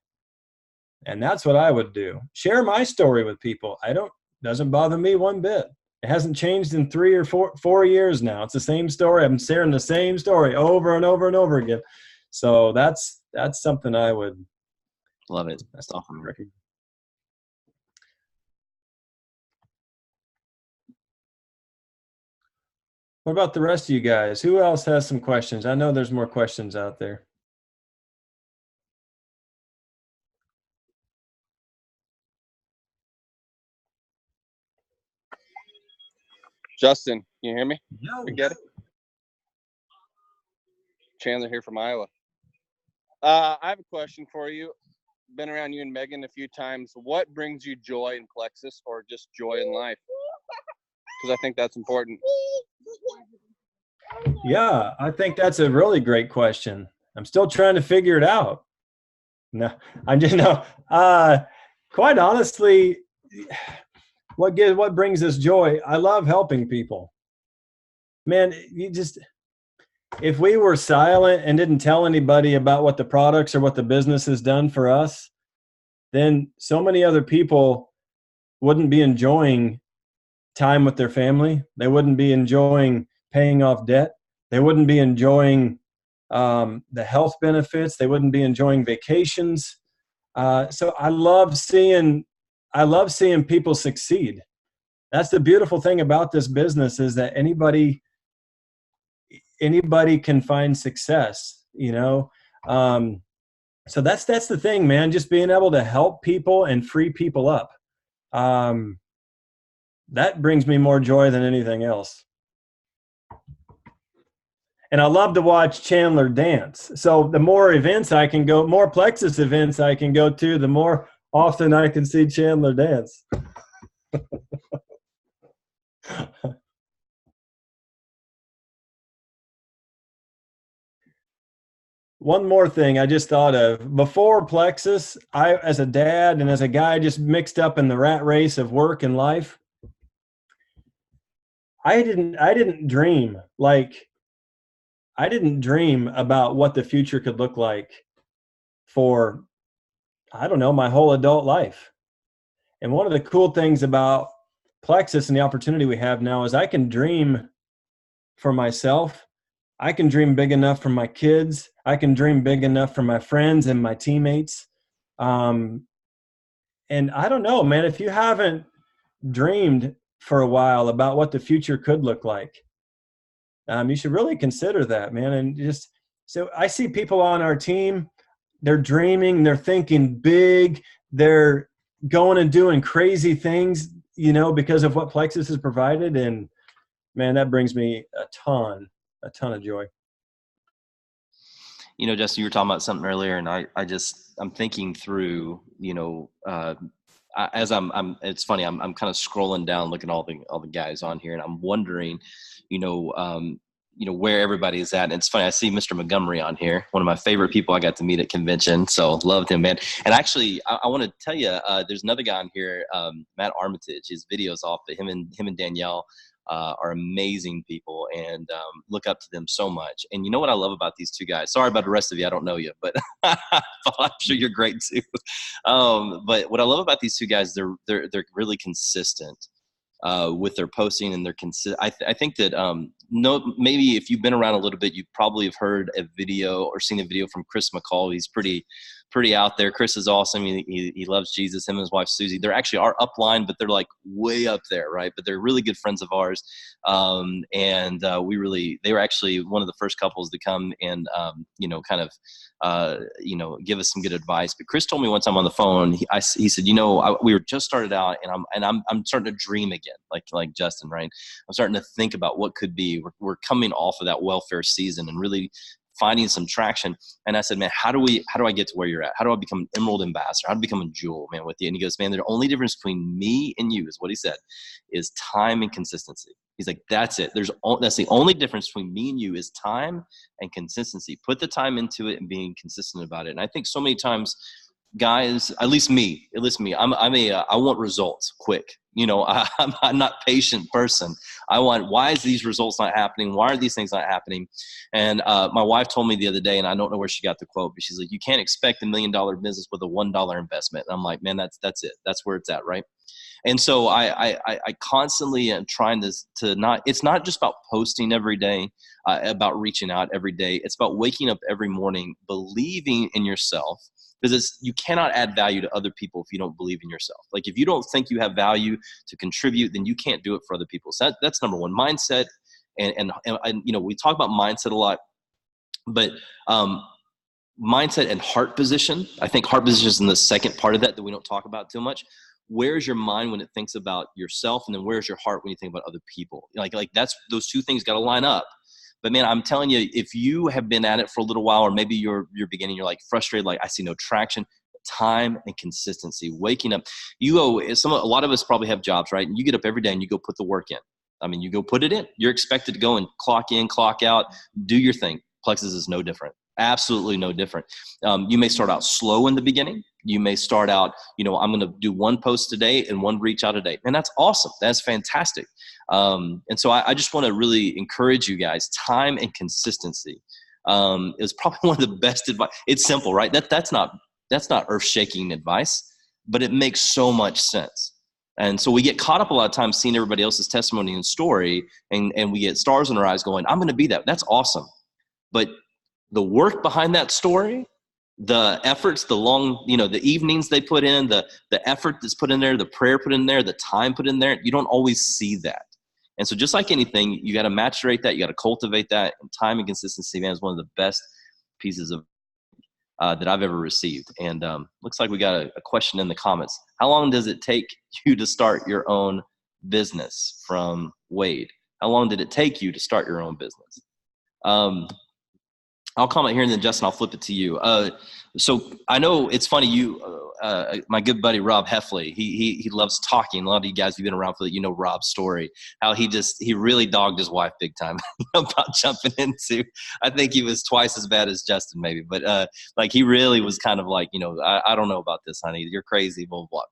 A: And that's what I would do. Share my story with people. Doesn't bother me one bit. It hasn't changed in 4 years now. It's the same story. I'm sharing the same story over and over and over again. So that's something I would
B: love it. That's awesome.
A: What about the rest of you guys? Who else has some questions? I know there's more questions out there.
D: Justin, can you hear me?
A: Yo.
D: Get it? Chandler here from Iowa. I have a question for you. Been around you and Megan a few times. What brings you joy in Plexus, or just joy in life? Because I think that's important.
A: Yeah, I think that's a really great question. I'm still trying to figure it out. No, I just know. Quite honestly, what brings us joy? I love helping people. Man, if we were silent and didn't tell anybody about what the products or what the business has done for us, then so many other people wouldn't be enjoying time with their family. They wouldn't be enjoying paying off debt. They wouldn't be enjoying the health benefits. They wouldn't be enjoying vacations. So I love seeing people succeed. That's the beautiful thing about this business, is that anybody can find success, you know? So that's the thing, man, just being able to help people and free people up. That brings me more joy than anything else. And I love to watch Chandler dance. So the more events I can go, more Plexus events I can go to, the more often I can see Chandler dance. One more thing I just thought of. Before Plexus, I, as a dad and as a guy just mixed up in the rat race of work and life, I didn't dream about what the future could look like for, I don't know, my whole adult life. And one of the cool things about Plexus and the opportunity we have now is I can dream for myself. I can dream big enough for my kids. I can dream big enough for my friends and my teammates. And I don't know, man, if you haven't dreamed for a while about what the future could look like, you should really consider that, man. And just, so I see people on our team, they're dreaming, they're thinking big, they're going and doing crazy things, you know, because of what Plexus has provided. And man, that brings me a ton of joy.
B: You know, Justin, you were talking about something earlier, and I'm thinking through, you know, as it's funny, I'm kind of scrolling down, looking at all the guys on here, and I'm wondering, you know, where everybody is at. And it's funny, I see Mr. Montgomery on here, one of my favorite people I got to meet at convention. So loved him, man. And actually, I want to tell you, there's another guy on here, Matt Armitage. His videos off, but him and Danielle are amazing people, and look up to them so much. And you know what I love about these two guys? Sorry about the rest of you, I don't know you, but I'm sure you're great too. But what I love about these two guys, they're really consistent with their posting, and I think that maybe if you've been around a little bit, you probably have heard a video or seen a video from Chris McCall. He's pretty out there. Chris is awesome. He loves Jesus. Him and his wife Susie. They're actually our upline, but they're like way up there, right? But they're really good friends of ours. They were actually one of the first couples to come and give us some good advice. But Chris told me one time on the phone, he said, we were just started out, and I'm starting to dream again, like Justin, right? I'm starting to think about what could be. We're coming off of that welfare season and really finding some traction. And I said, man, how do I get to where you're at? How do I become an Emerald ambassador? How do I become a jewel, man, with you? And he goes, man, the only difference between me and you, is what he said, is time and consistency. He's like, that's it. That's the only difference between me and you, is time and consistency. Put the time into it and being consistent about it. And I think so many times guys, at least me, I want results quick. I'm not patient person. Why is these results not happening? Why are these things not happening? And my wife told me the other day, and I don't know where she got the quote, but she's like, you can't expect $1 million business with a $1 investment. And I'm like, man, that's it. That's where it's at. Right. And so I constantly am trying to not, it's not just about posting every day, about reaching out every day. It's about waking up every morning, believing in yourself, because you cannot add value to other people if you don't believe in yourself. Like if you don't think you have value to contribute, then you can't do it for other people. So that's number one. Mindset, and we talk about mindset a lot, but mindset and heart position. I think heart position is in the second part of that we don't talk about too much. Where's your mind when it thinks about yourself, and then where's your heart when you think about other people? Like that's, those two things got to line up. But man, I'm telling you, if you have been at it for a little while, or maybe you're beginning, you're like frustrated, like I see no traction, time and consistency, waking up. A lot of us probably have jobs, right? And you get up every day and you go put the work in. I mean, you go put it in. You're expected to go and clock in, clock out, do your thing. Plexus is no different. Absolutely no different. You may start out slow in the beginning. You may start out, I'm going to do one post a day and one reach out a day. And that's awesome. That's fantastic. And so I just want to really encourage you guys. Time and consistency is probably one of the best advice. It's simple, right? That's not earth-shaking advice, but it makes so much sense. And so we get caught up a lot of times seeing everybody else's testimony and story, and we get stars in our eyes going, I'm going to be that. That's awesome. But the work behind that story, the efforts, the long, the evenings they put in, the effort that's put in there, the prayer put in there, the time put in there, you don't always see that. And so just like anything, you got to maturate that, you got to cultivate that. And time and consistency, man, is one of the best pieces of that I've ever received. And looks like we got a question in the comments. How long does it take you to start your own business? From Wade. How long did it take you to start your own business? I'll comment here, and then Justin, I'll flip it to you. So I know it's funny. My good buddy Rob Heffley, he loves talking. A lot of you guys who've been around for that, Rob's story. How he really dogged his wife big time about jumping into. I think he was twice as bad as Justin, maybe, but like he really was kind of like, I don't know about this, honey. You're crazy, blah blah blah.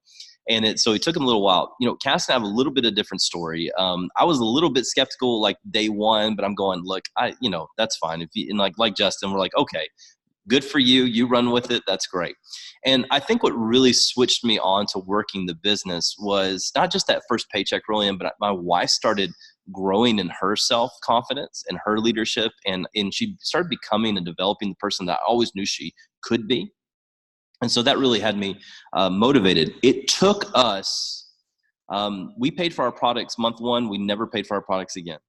B: And so it took him a little while. Cass and I have a little bit of different story. I was a little bit skeptical like day one, but I'm going, look, that's fine. If you, and like Justin, we're like, okay, good for you. You run with it. That's great. And I think what really switched me on to working the business was not just that first paycheck rolling in, but my wife started growing in her self-confidence and her leadership. And she started becoming and developing the person that I always knew she could be. And so that really had me motivated. It took us, we paid for our products month one. We never paid for our products again.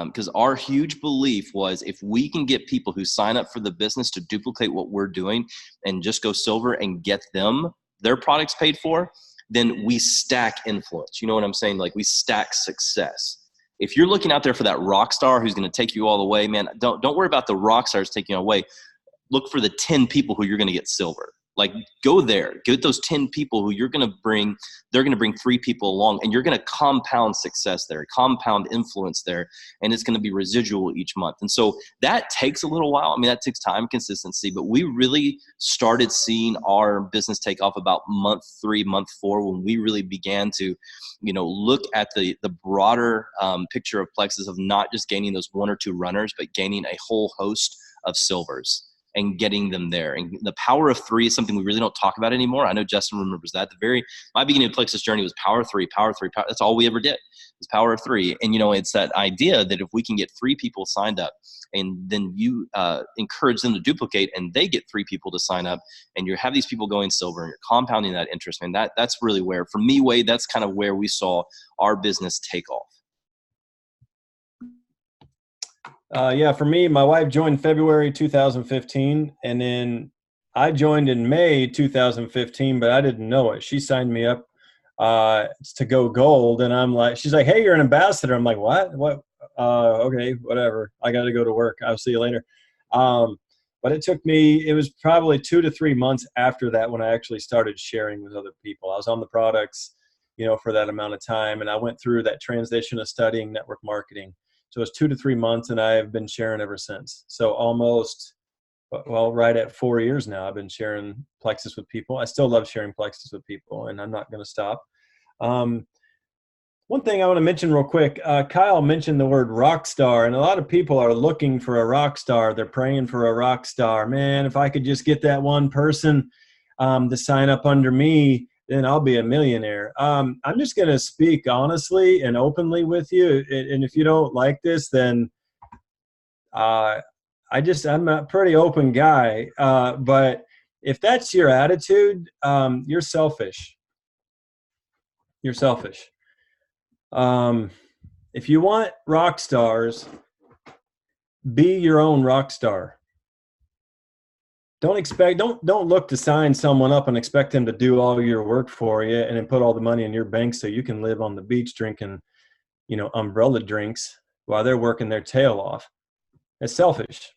B: Because our huge belief was if we can get people who sign up for the business to duplicate what we're doing and just go silver and get their products paid for, then we stack influence. You know what I'm saying? Like we stack success. If you're looking out there for that rock star who's going to take you all the way, man, don't worry about the rock stars taking you away. Look for the 10 people who you're going to get silver. Like go there, get those 10 people who you're going to bring, they're going to bring 3 people along, and you're going to compound success there, compound influence there. And it's going to be residual each month. And so that takes a little while. I mean, that takes time, consistency, but we really started seeing our business take off about month 3, month 4, when we really began to, look at the broader picture of Plexus, of not just gaining those 1 or 2 runners, but gaining a whole host of silvers and getting them there. And the power of 3 is something we really don't talk about anymore. I know Justin remembers that. My beginning of Plexus journey was power 3. That's all we ever did, was power of 3. And, it's that idea that if we can get 3 people signed up, and then you encourage them to duplicate, and they get 3 people to sign up, and you have these people going silver, and you're compounding that interest. And that's really where, for me, Wade, that's kind of where we saw our business take off.
A: Yeah, for me, my wife joined February 2015, and then I joined in May 2015, but I didn't know it. She signed me up to go gold, and she's like, hey, you're an ambassador. I'm like, what? Okay, whatever. I got to go to work. I'll see you later. But it was probably 2 to 3 months after that when I actually started sharing with other people. I was on the products, for that amount of time, and I went through that transition of studying network marketing. So it's 2 to 3 months, and I have been sharing ever since. So almost well, right at 4 years now, I've been sharing Plexus with people. I still love sharing Plexus with people, and I'm not going to stop. One thing I want to mention real quick, Kyle mentioned the word rock star, and a lot of people are looking for a rock star. They're praying for a rock star. Man, if I could just get that one person to sign up under me, then I'll be a millionaire. I'm just going to speak honestly and openly with you. And if you don't like this, then I'm a pretty open guy. But if that's your attitude, you're selfish. You're selfish. If you want rock stars, be your own rock star. Don't look to sign someone up and expect them to do all your work for you and then put all the money in your bank so you can live on the beach drinking, umbrella drinks while they're working their tail off. It's selfish.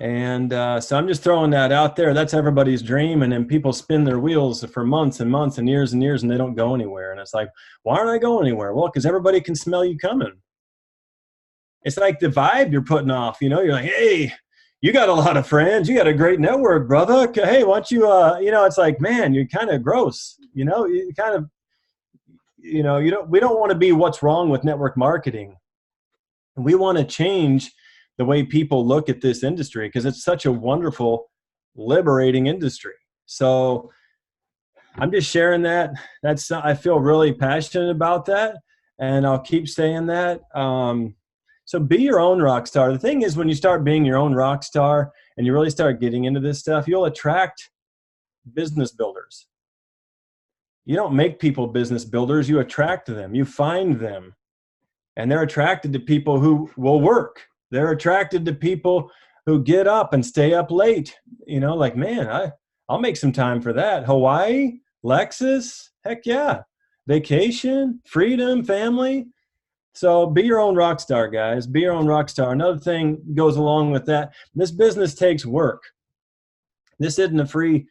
A: And so I'm just throwing that out there. That's everybody's dream. And then people spin their wheels for months and months and years, and they don't go anywhere. And it's like, why aren't I going anywhere? Well, because everybody can smell you coming. It's like the vibe you're putting off. You're like, hey, you got a lot of friends. You got a great network, brother. Hey, why don't you, it's like, man, you're kind of gross. You kind of, we don't want to be what's wrong with network marketing. We want to change the way people look at this industry because it's such a wonderful, liberating industry. So I'm just sharing that. I feel really passionate about that, and I'll keep saying that. So be your own rock star. The thing is, when you start being your own rock star and you really start getting into this stuff, you'll attract business builders. You don't make people business builders. You attract them. You find them. And they're attracted to people who will work. They're attracted to people who get up and stay up late. Like, man, I'll make some time for that. Hawaii, Lexus, heck yeah. Vacation, freedom, family. So be your own rock star, guys. Be your own rock star. Another thing goes along with that. This business takes work. This isn't a free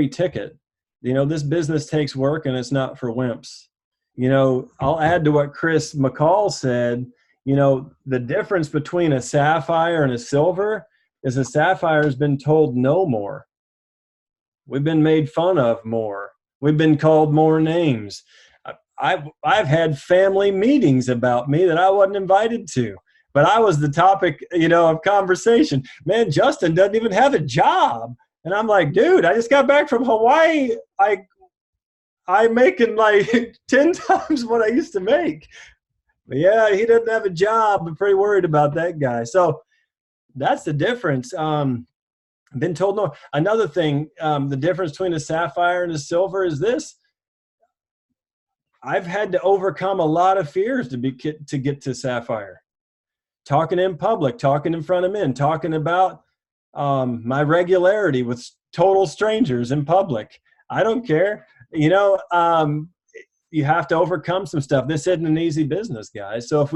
A: ticket. This business takes work, and it's not for wimps. I'll add to what Chris McCall said. The difference between a sapphire and a silver is a sapphire has been told no more. We've been made fun of more. We've been called more names. I've had family meetings about me that I wasn't invited to, but I was the topic, of conversation. Man, Justin doesn't even have a job. And I'm like, dude, I just got back from Hawaii. I'm making like 10 times what I used to make. But yeah, he doesn't have a job. I'm pretty worried about that guy. So that's the difference. Been told no. Another thing, the difference between a sapphire and a silver is this. I've had to overcome a lot of fears to get to sapphire. Talking in public, talking in front of men, talking about my regularity with total strangers in public. I don't care. You have to overcome some stuff. This isn't an easy business, guys. So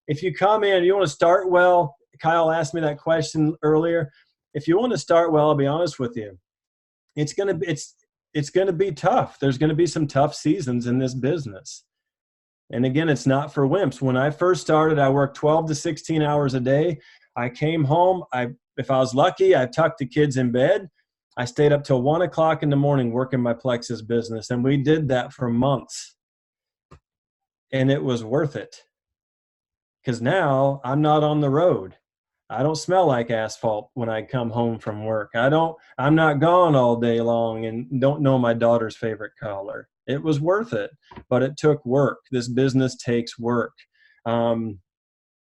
A: if you come in, you want to start well. Kyle asked me that question earlier. If you want to start well, I'll be honest with you. It's gonna be tough. There's gonna be some tough seasons in this business. And again, it's not for wimps. When I first started, I worked 12 to 16 hours a day. I came home. If I was lucky, I tucked the kids in bed. I stayed up till 1 o'clock in the morning working my Plexus business. And we did that for months. And it was worth it. Because now I'm not on the road. I don't smell like asphalt when I come home from work. I'm not gone all day long and don't know my daughter's favorite color. It was worth it, but it took work. This business takes work.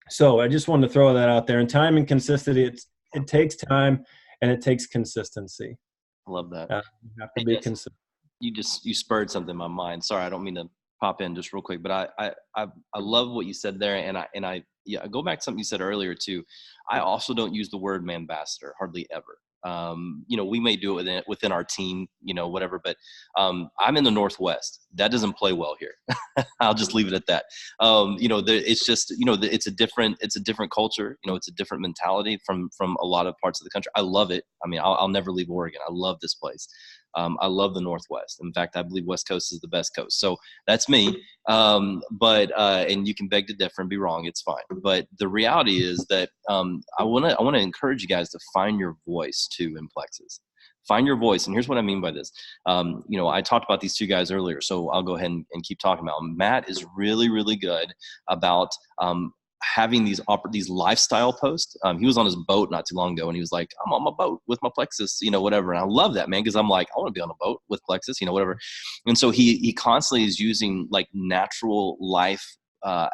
A: So I just wanted to throw that out there. And time and consistency, it takes time and it takes consistency.
B: I love that.
A: You have to be consistent.
B: You spurred something in my mind. Sorry, I don't mean to pop in just real quick, but I love what you said there, and I go back to something you said earlier too. I also don't use the word ambassador hardly ever. We may do it within our team, whatever, but I'm in the Northwest. That doesn't play well here. I'll just leave it at that. It's just, it's a different culture. It's a different mentality from a lot of parts of the country. I love it. I mean, I'll never leave Oregon. I love this place. I love the Northwest. In fact, I believe West Coast is the best coast. So that's me. And you can beg to differ and be wrong. It's fine. But the reality is that I want to encourage you guys to find your voice too in Plexus. Find your voice. And here's what I mean by this. I talked about these two guys earlier, so I'll go ahead and keep talking about them. Matt is really, really good about having these lifestyle posts. He was on his boat not too long ago, and he was like, I'm on my boat with my Plexus, whatever. And I love that, man, because I'm like, I want to be on a boat with Plexus, whatever. And so he constantly is using like natural life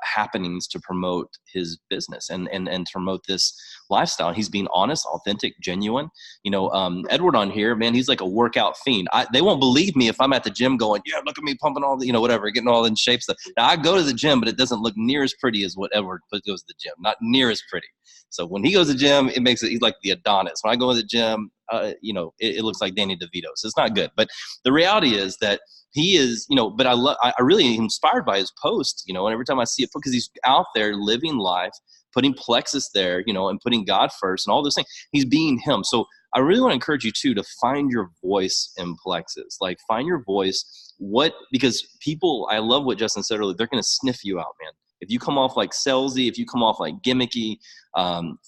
B: happenings to promote his business and to promote this lifestyle. He's being honest, authentic, genuine. Edward on here, man, he's like a workout fiend. They won't believe me if I'm at the gym going, yeah, look at me pumping all the, whatever, getting all in shape stuff. Now I go to the gym, but it doesn't look near as pretty as what Edward goes to the gym. Not near as pretty. So when he goes to the gym, he's like the Adonis. When I go to the gym, it looks like Danny DeVito. So it's not good. But the reality is that he is, but I really am inspired by his post, and every time I see it, because he's out there living life, putting Plexus there, and putting God first and all those things. He's being him. So I really want to encourage you too, to find your voice in Plexus. Like, find your voice. Because people, I love what Justin said earlier, they're going to sniff you out, man. If you come off like salesy, if you come off like gimmicky,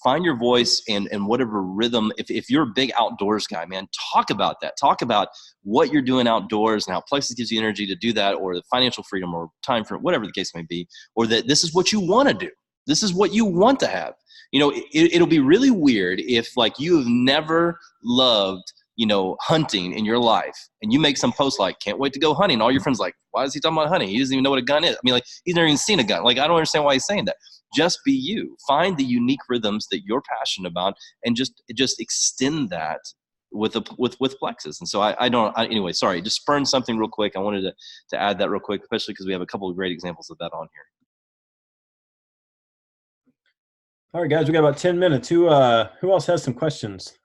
B: find your voice and whatever rhythm. If you're a big outdoors guy, man, talk about that. Talk about what you're doing outdoors and how Plexus gives you energy to do that, or the financial freedom or time freedom, whatever the case may be, or that this is what you want to do. This is what you want to have. It'll be really weird if like you have never loved hunting in your life, and you make some post like, can't wait to go hunting. All your friends like, why is he talking about hunting? He doesn't even know what a gun is. I mean, like, he's never even seen a gun. Like, I don't understand why he's saying that. Just be you. Find the unique rhythms that you're passionate about, and just extend that with Plexus. And so anyway, sorry, just spurned something real quick. I wanted to add that real quick, especially because we have a couple of great examples of that on here.
A: All right, guys, we got about 10 minutes. Who else has some questions?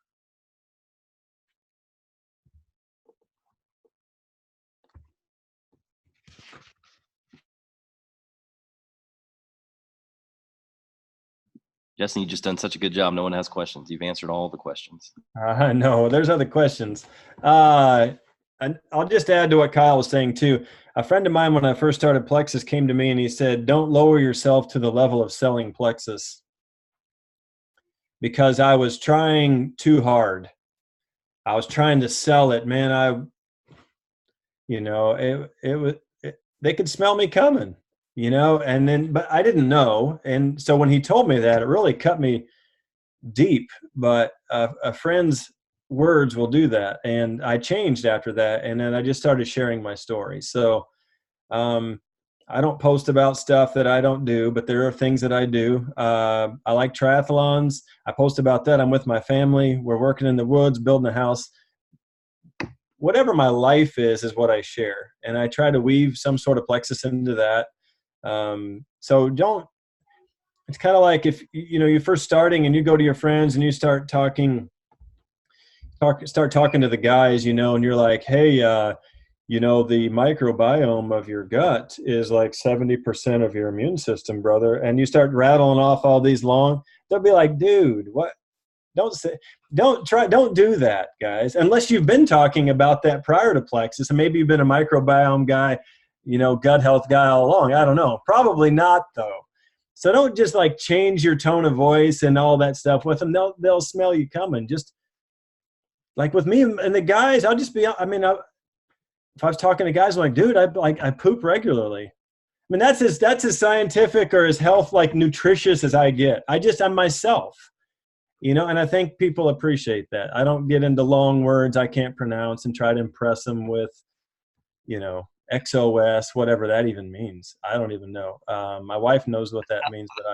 B: Justin, you've just done such a good job. No one has questions. You've answered all the questions.
A: No, there's other questions. And I'll just add to what Kyle was saying too. A friend of mine, when I first started Plexus, came to me and he said, don't lower yourself to the level of selling Plexus, because I was trying too hard. I was trying to sell it, man. They could smell me coming, but I didn't know. And so when he told me that, it really cut me deep. But a friend's words will do that. And I changed after that. And then I just started sharing my story. So I don't post about stuff that I don't do, but there are things that I do. I like triathlons. I post about that. I'm with my family. We're working in the woods, building a house. Whatever my life is what I share. And I try to weave some sort of Plexus into that. It's kind of like if, you're first starting and you go to your friends and you start talking to the guys, and you're like, hey, the microbiome of your gut is like 70% of your immune system, brother. And you start rattling off all these they'll be like, dude, what? Don't do that, guys, unless you've been talking about that prior to Plexus, and maybe you've been a microbiome guy, gut health guy all along. I don't know. Probably not, though. So don't just like change your tone of voice and all that stuff with them. They'll smell you coming. Just like with me and the guys, I'll just be, if I was talking to guys, I'm like, dude, I poop regularly. That's as scientific or as health, like nutritious as I get. I'm myself, and I think people appreciate that. I don't get into long words I can't pronounce and try to impress them with, XOS, whatever that even means. I don't even know. My wife knows what that means, but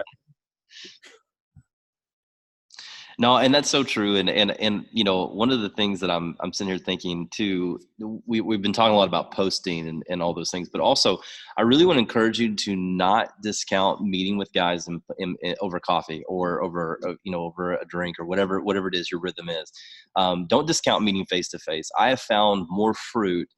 B: No, and that's so true. And one of the things that I'm sitting here thinking too, we've been talking a lot about posting and all those things, but also I really want to encourage you to not discount meeting with guys over coffee or over a drink or whatever it is your rhythm is. Don't discount meeting face to face. I have found more fruit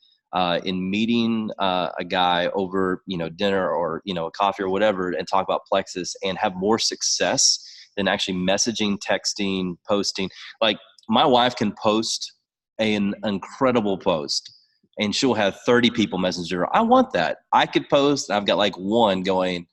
B: in meeting a guy over, dinner or, a coffee or whatever, and talk about Plexus and have more success than actually messaging, texting, posting. Like, my wife can post an incredible post and she'll have 30 people message her. I want that. I could post. I've got like one going,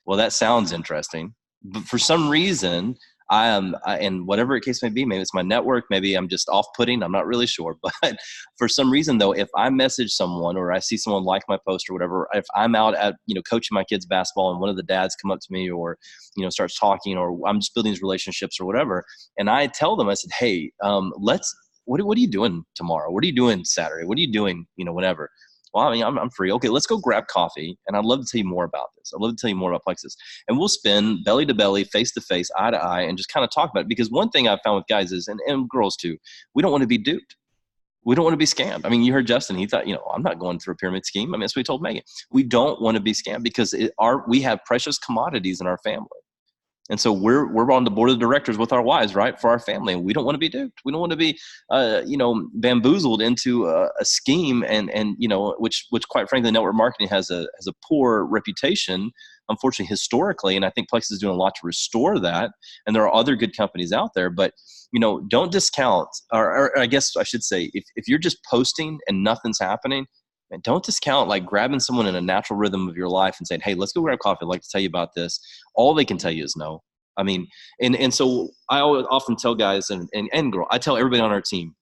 B: well, that sounds interesting. But for some reason, and whatever the case may be, maybe it's my network, maybe I'm just off-putting, I'm not really sure. But for some reason, though, if I message someone or I see someone like my post or whatever, if I'm out at, coaching my kids basketball and one of the dads come up to me or, starts talking, or I'm just building these relationships or whatever, and I tell them, I said, hey, what are you doing tomorrow? What are you doing Saturday? What are you doing, whenever? Well, I mean, I'm free. Okay, let's go grab coffee. And I'd love to tell you more about this. I'd love to tell you more about Plexus. And we'll spend belly to belly, face to face, eye to eye, and just kind of talk about it. Because one thing I've found with guys is, and girls too, we don't want to be duped. We don't want to be scammed. I mean, you heard Justin. He thought, I'm not going through a pyramid scheme. I mean, that's what he told Megan. We don't want to be scammed because we have precious commodities in our family. And so we're on the board of directors with our wives, right, for our family. And we don't want to be duped. We don't want to be, bamboozled into a scheme and which quite frankly, network marketing has a poor reputation, unfortunately, historically. And I think Plexus is doing a lot to restore that. And there are other good companies out there, but, don't discount, or I guess I should say, if you're just posting and nothing's happening, and don't discount like grabbing someone in a natural rhythm of your life and saying, hey, let's go grab coffee. I'd like to tell you about this. All they can tell you is no. I mean, and so I always often tell guys and girl, I tell everybody on our team,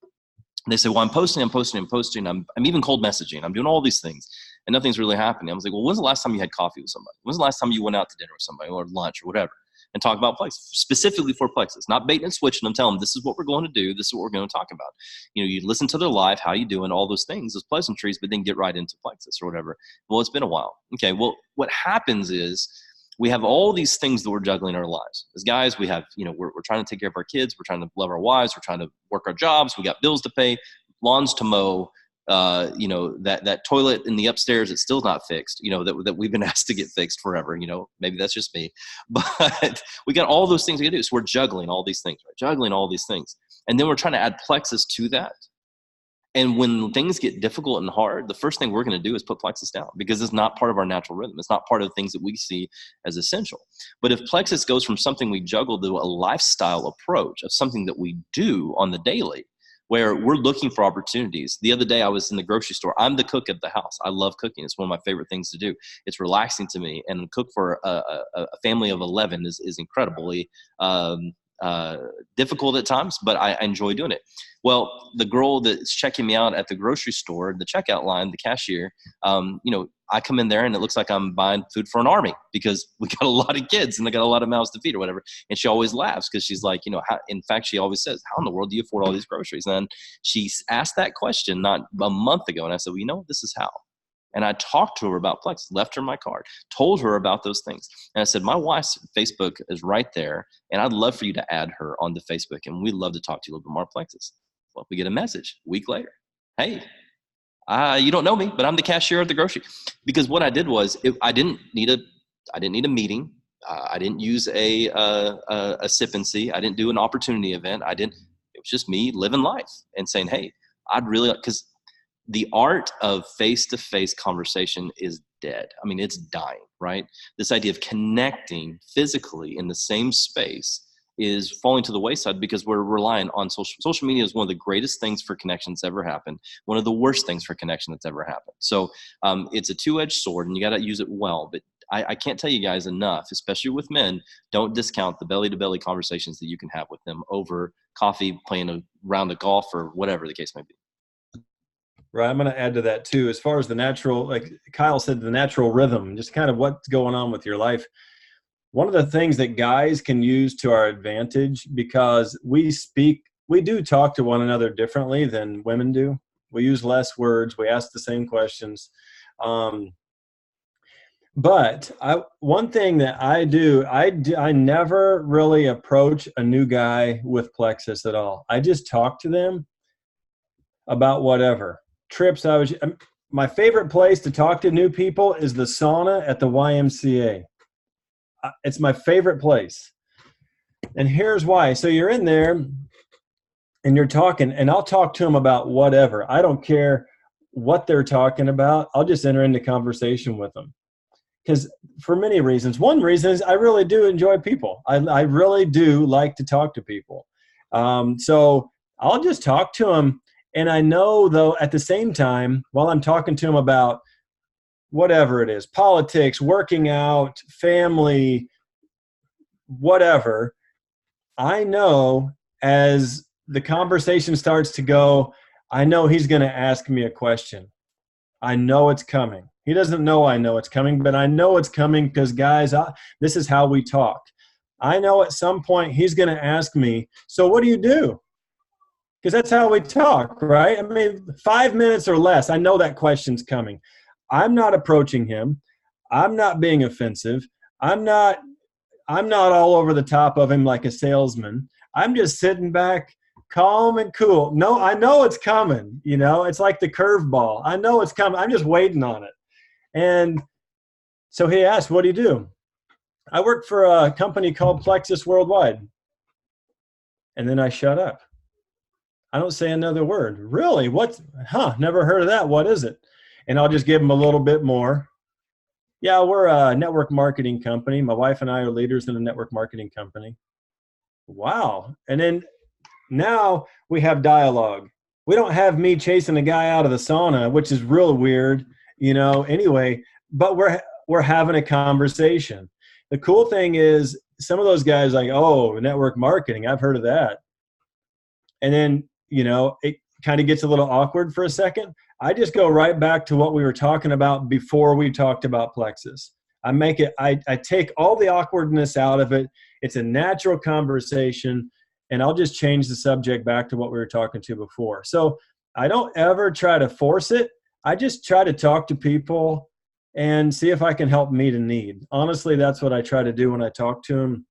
B: they say, well, I'm posting. I'm even cold messaging. I'm doing all these things and nothing's really happening. I was like, well, when's the last time you had coffee with somebody? When's the last time you went out to dinner with somebody or lunch or whatever and talk about Plexus, specifically for Plexus, not baiting and switching them, telling them this is what we're going to do. This is what we're going to talk about. You listen to their life, how you doing, all those things, those pleasantries, but then get right into Plexus or whatever. Well, it's been a while. Okay. Well, what happens is we have all these things that we're juggling in our lives. As guys, we have, we're trying to take care of our kids. We're trying to love our wives. We're trying to work our jobs. We got bills to pay, lawns to mow, that toilet in the upstairs that's still not fixed, that we've been asked to get fixed forever, maybe that's just me, but we got all those things we gotta do. So we're juggling all these things, right? Juggling all these things. And then we're trying to add Plexus to that. And when things get difficult and hard, the first thing we're going to do is put Plexus down because it's not part of our natural rhythm. It's not part of the things that we see as essential. But if Plexus goes from something we juggle to a lifestyle approach of something that we do on the daily, where we're looking for opportunities. The other day I was in the grocery store. I'm the cook at the house. I love cooking. It's one of my favorite things to do. It's relaxing to me. And cook for a family of 11 is incredibly difficult at times, but I enjoy doing it. Well, the girl that's checking me out at the grocery store, the checkout line, the cashier, I come in there and it looks like I'm buying food for an army because we got a lot of kids and they got a lot of mouths to feed or whatever. And she always laughs because she's like, in fact, she always says, how in the world do you afford all these groceries? And she asked that question not a month ago. And I said, well, this is how. And I talked to her about Plexus, left her my card, told her about those things. And I said, my wife's Facebook is right there. And I'd love for you to add her onto Facebook. And we'd love to talk to you a little bit more Plexus. Well, we get a message a week later. Hey, you don't know me, but I'm the cashier at the grocery. Because what I did was I didn't need a meeting. I didn't use a sip and see. I didn't do an opportunity event. It was just me living life and saying, hey, I'd really like, because the art of face-to-face conversation is dead. I mean, it's dying, right? This idea of connecting physically in the same space is falling to the wayside because we're relying on social media is one of the greatest things for connection that's ever happened. One of the worst things for connection that's ever happened. So it's a two-edged sword and you got to use it well. But I can't tell you guys enough, especially with men, don't discount the belly-to-belly conversations that you can have with them over coffee, playing a round of golf or whatever the case may be.
A: Right. I'm going to add to that too. As far as the natural, like Kyle said, the natural rhythm, just kind of what's going on with your life. One of the things that guys can use to our advantage, because we do talk to one another differently than women do. We use less words. We ask the same questions. But one thing that I do, I never really approach a new guy with Plexus at all. I just talk to them about whatever. Trips. My favorite place to talk to new people is the sauna at the YMCA. It's my favorite place. And here's why. So you're in there and you're talking, and I'll talk to them about whatever. I don't care what they're talking about, I'll just enter into conversation with them. Because for many reasons. One reason is I really do enjoy people. I really do like to talk to people. So I'll just talk to them. And I know, though, at the same time, while I'm talking to them about whatever it is, politics, working out, family, whatever, I know as the conversation starts to go, I know he's going to ask me a question. I know it's coming. He doesn't know I know it's coming, but I know it's coming because, guys, this is how we talk. I know at some point he's going to ask me, so what do you do? Because that's how we talk, right? I mean, 5 minutes or less, I know that question's coming. I'm not approaching him. I'm not being offensive. I'm not all over the top of him like a salesman. I'm just sitting back, calm and cool. No, I know it's coming. You know, it's like the curveball. I know it's coming. I'm just waiting on it. And so he asked, what do you do? I work for a company called Plexus Worldwide. And then I shut up. I don't say another word. Really? What? Never heard of that. What is it? And I'll just give him a little bit more. Yeah, we're a network marketing company. My wife and I are leaders in a network marketing company. Wow. And then now we have dialogue. We don't have me chasing a guy out of the sauna, which is real weird, anyway, but we're having a conversation. The cool thing is some of those guys like, oh, network marketing, I've heard of that. And then, it kind of gets a little awkward for a second. I just go right back to what we were talking about before we talked about Plexus. I take all the awkwardness out of it. It's a natural conversation, and I'll just change the subject back to what we were talking to before. So I don't ever try to force it. I just try to talk to people and see if I can help meet a need. Honestly, that's what I try to do when I talk to them.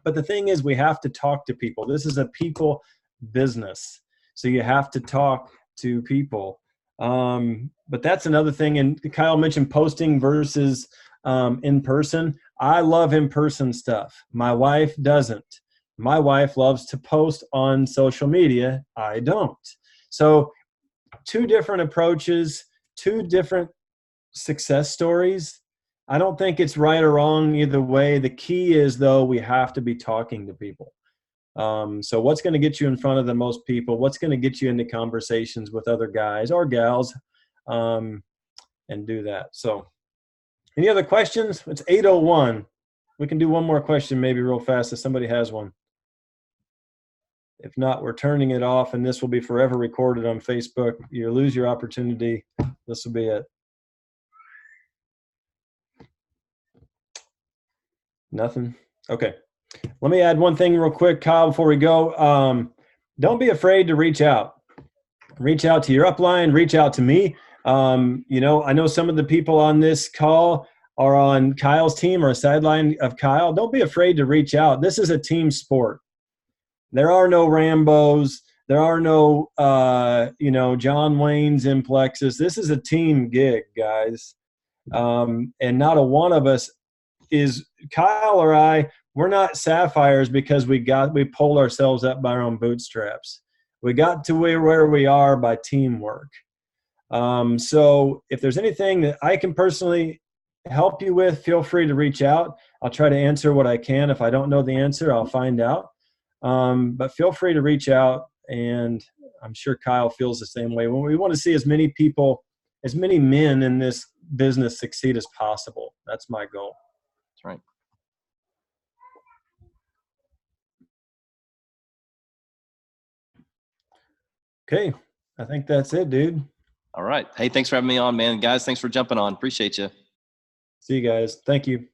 A: But the thing is, we have to talk to people. This is a people business. So you have to talk to people. But that's another thing. And Kyle mentioned posting versus in person. I love in-person stuff. My wife doesn't. My wife loves to post on social media. I don't. So 2 different approaches, 2 different success stories. I don't think it's right or wrong either way. The key is, though, we have to be talking to people. So what's going to get you in front of the most people? What's going to get you into conversations with other guys or gals, and do that. So any other questions? It's 8:01. We can do one more question maybe real fast if somebody has one. If not, we're turning it off, and this will be forever recorded on Facebook. You lose your opportunity. This will be it. Nothing? Okay. Let me add one thing real quick, Kyle, before we go. Don't be afraid to reach out. Reach out to your upline. Reach out to me. I know some of the people on this call are on Kyle's team or a sideline of Kyle. Don't be afraid to reach out. This is a team sport. There are no Rambos. There are no, John Wayne's in Plexus. This is a team gig, guys. And not a one of us is Kyle or I. We're not Sapphires because we pulled ourselves up by our own bootstraps. We got to where we are by teamwork. So if there's anything that I can personally help you with, feel free to reach out. I'll try to answer what I can. If I don't know the answer, I'll find out. But feel free to reach out, and I'm sure Kyle feels the same way. We want to see as many people, as many men in this business succeed as possible. That's my goal.
B: That's right.
A: Okay. I think that's it, dude.
B: All right. Hey, thanks for having me on, man. Guys, thanks for jumping on. Appreciate you.
A: See you guys. Thank you.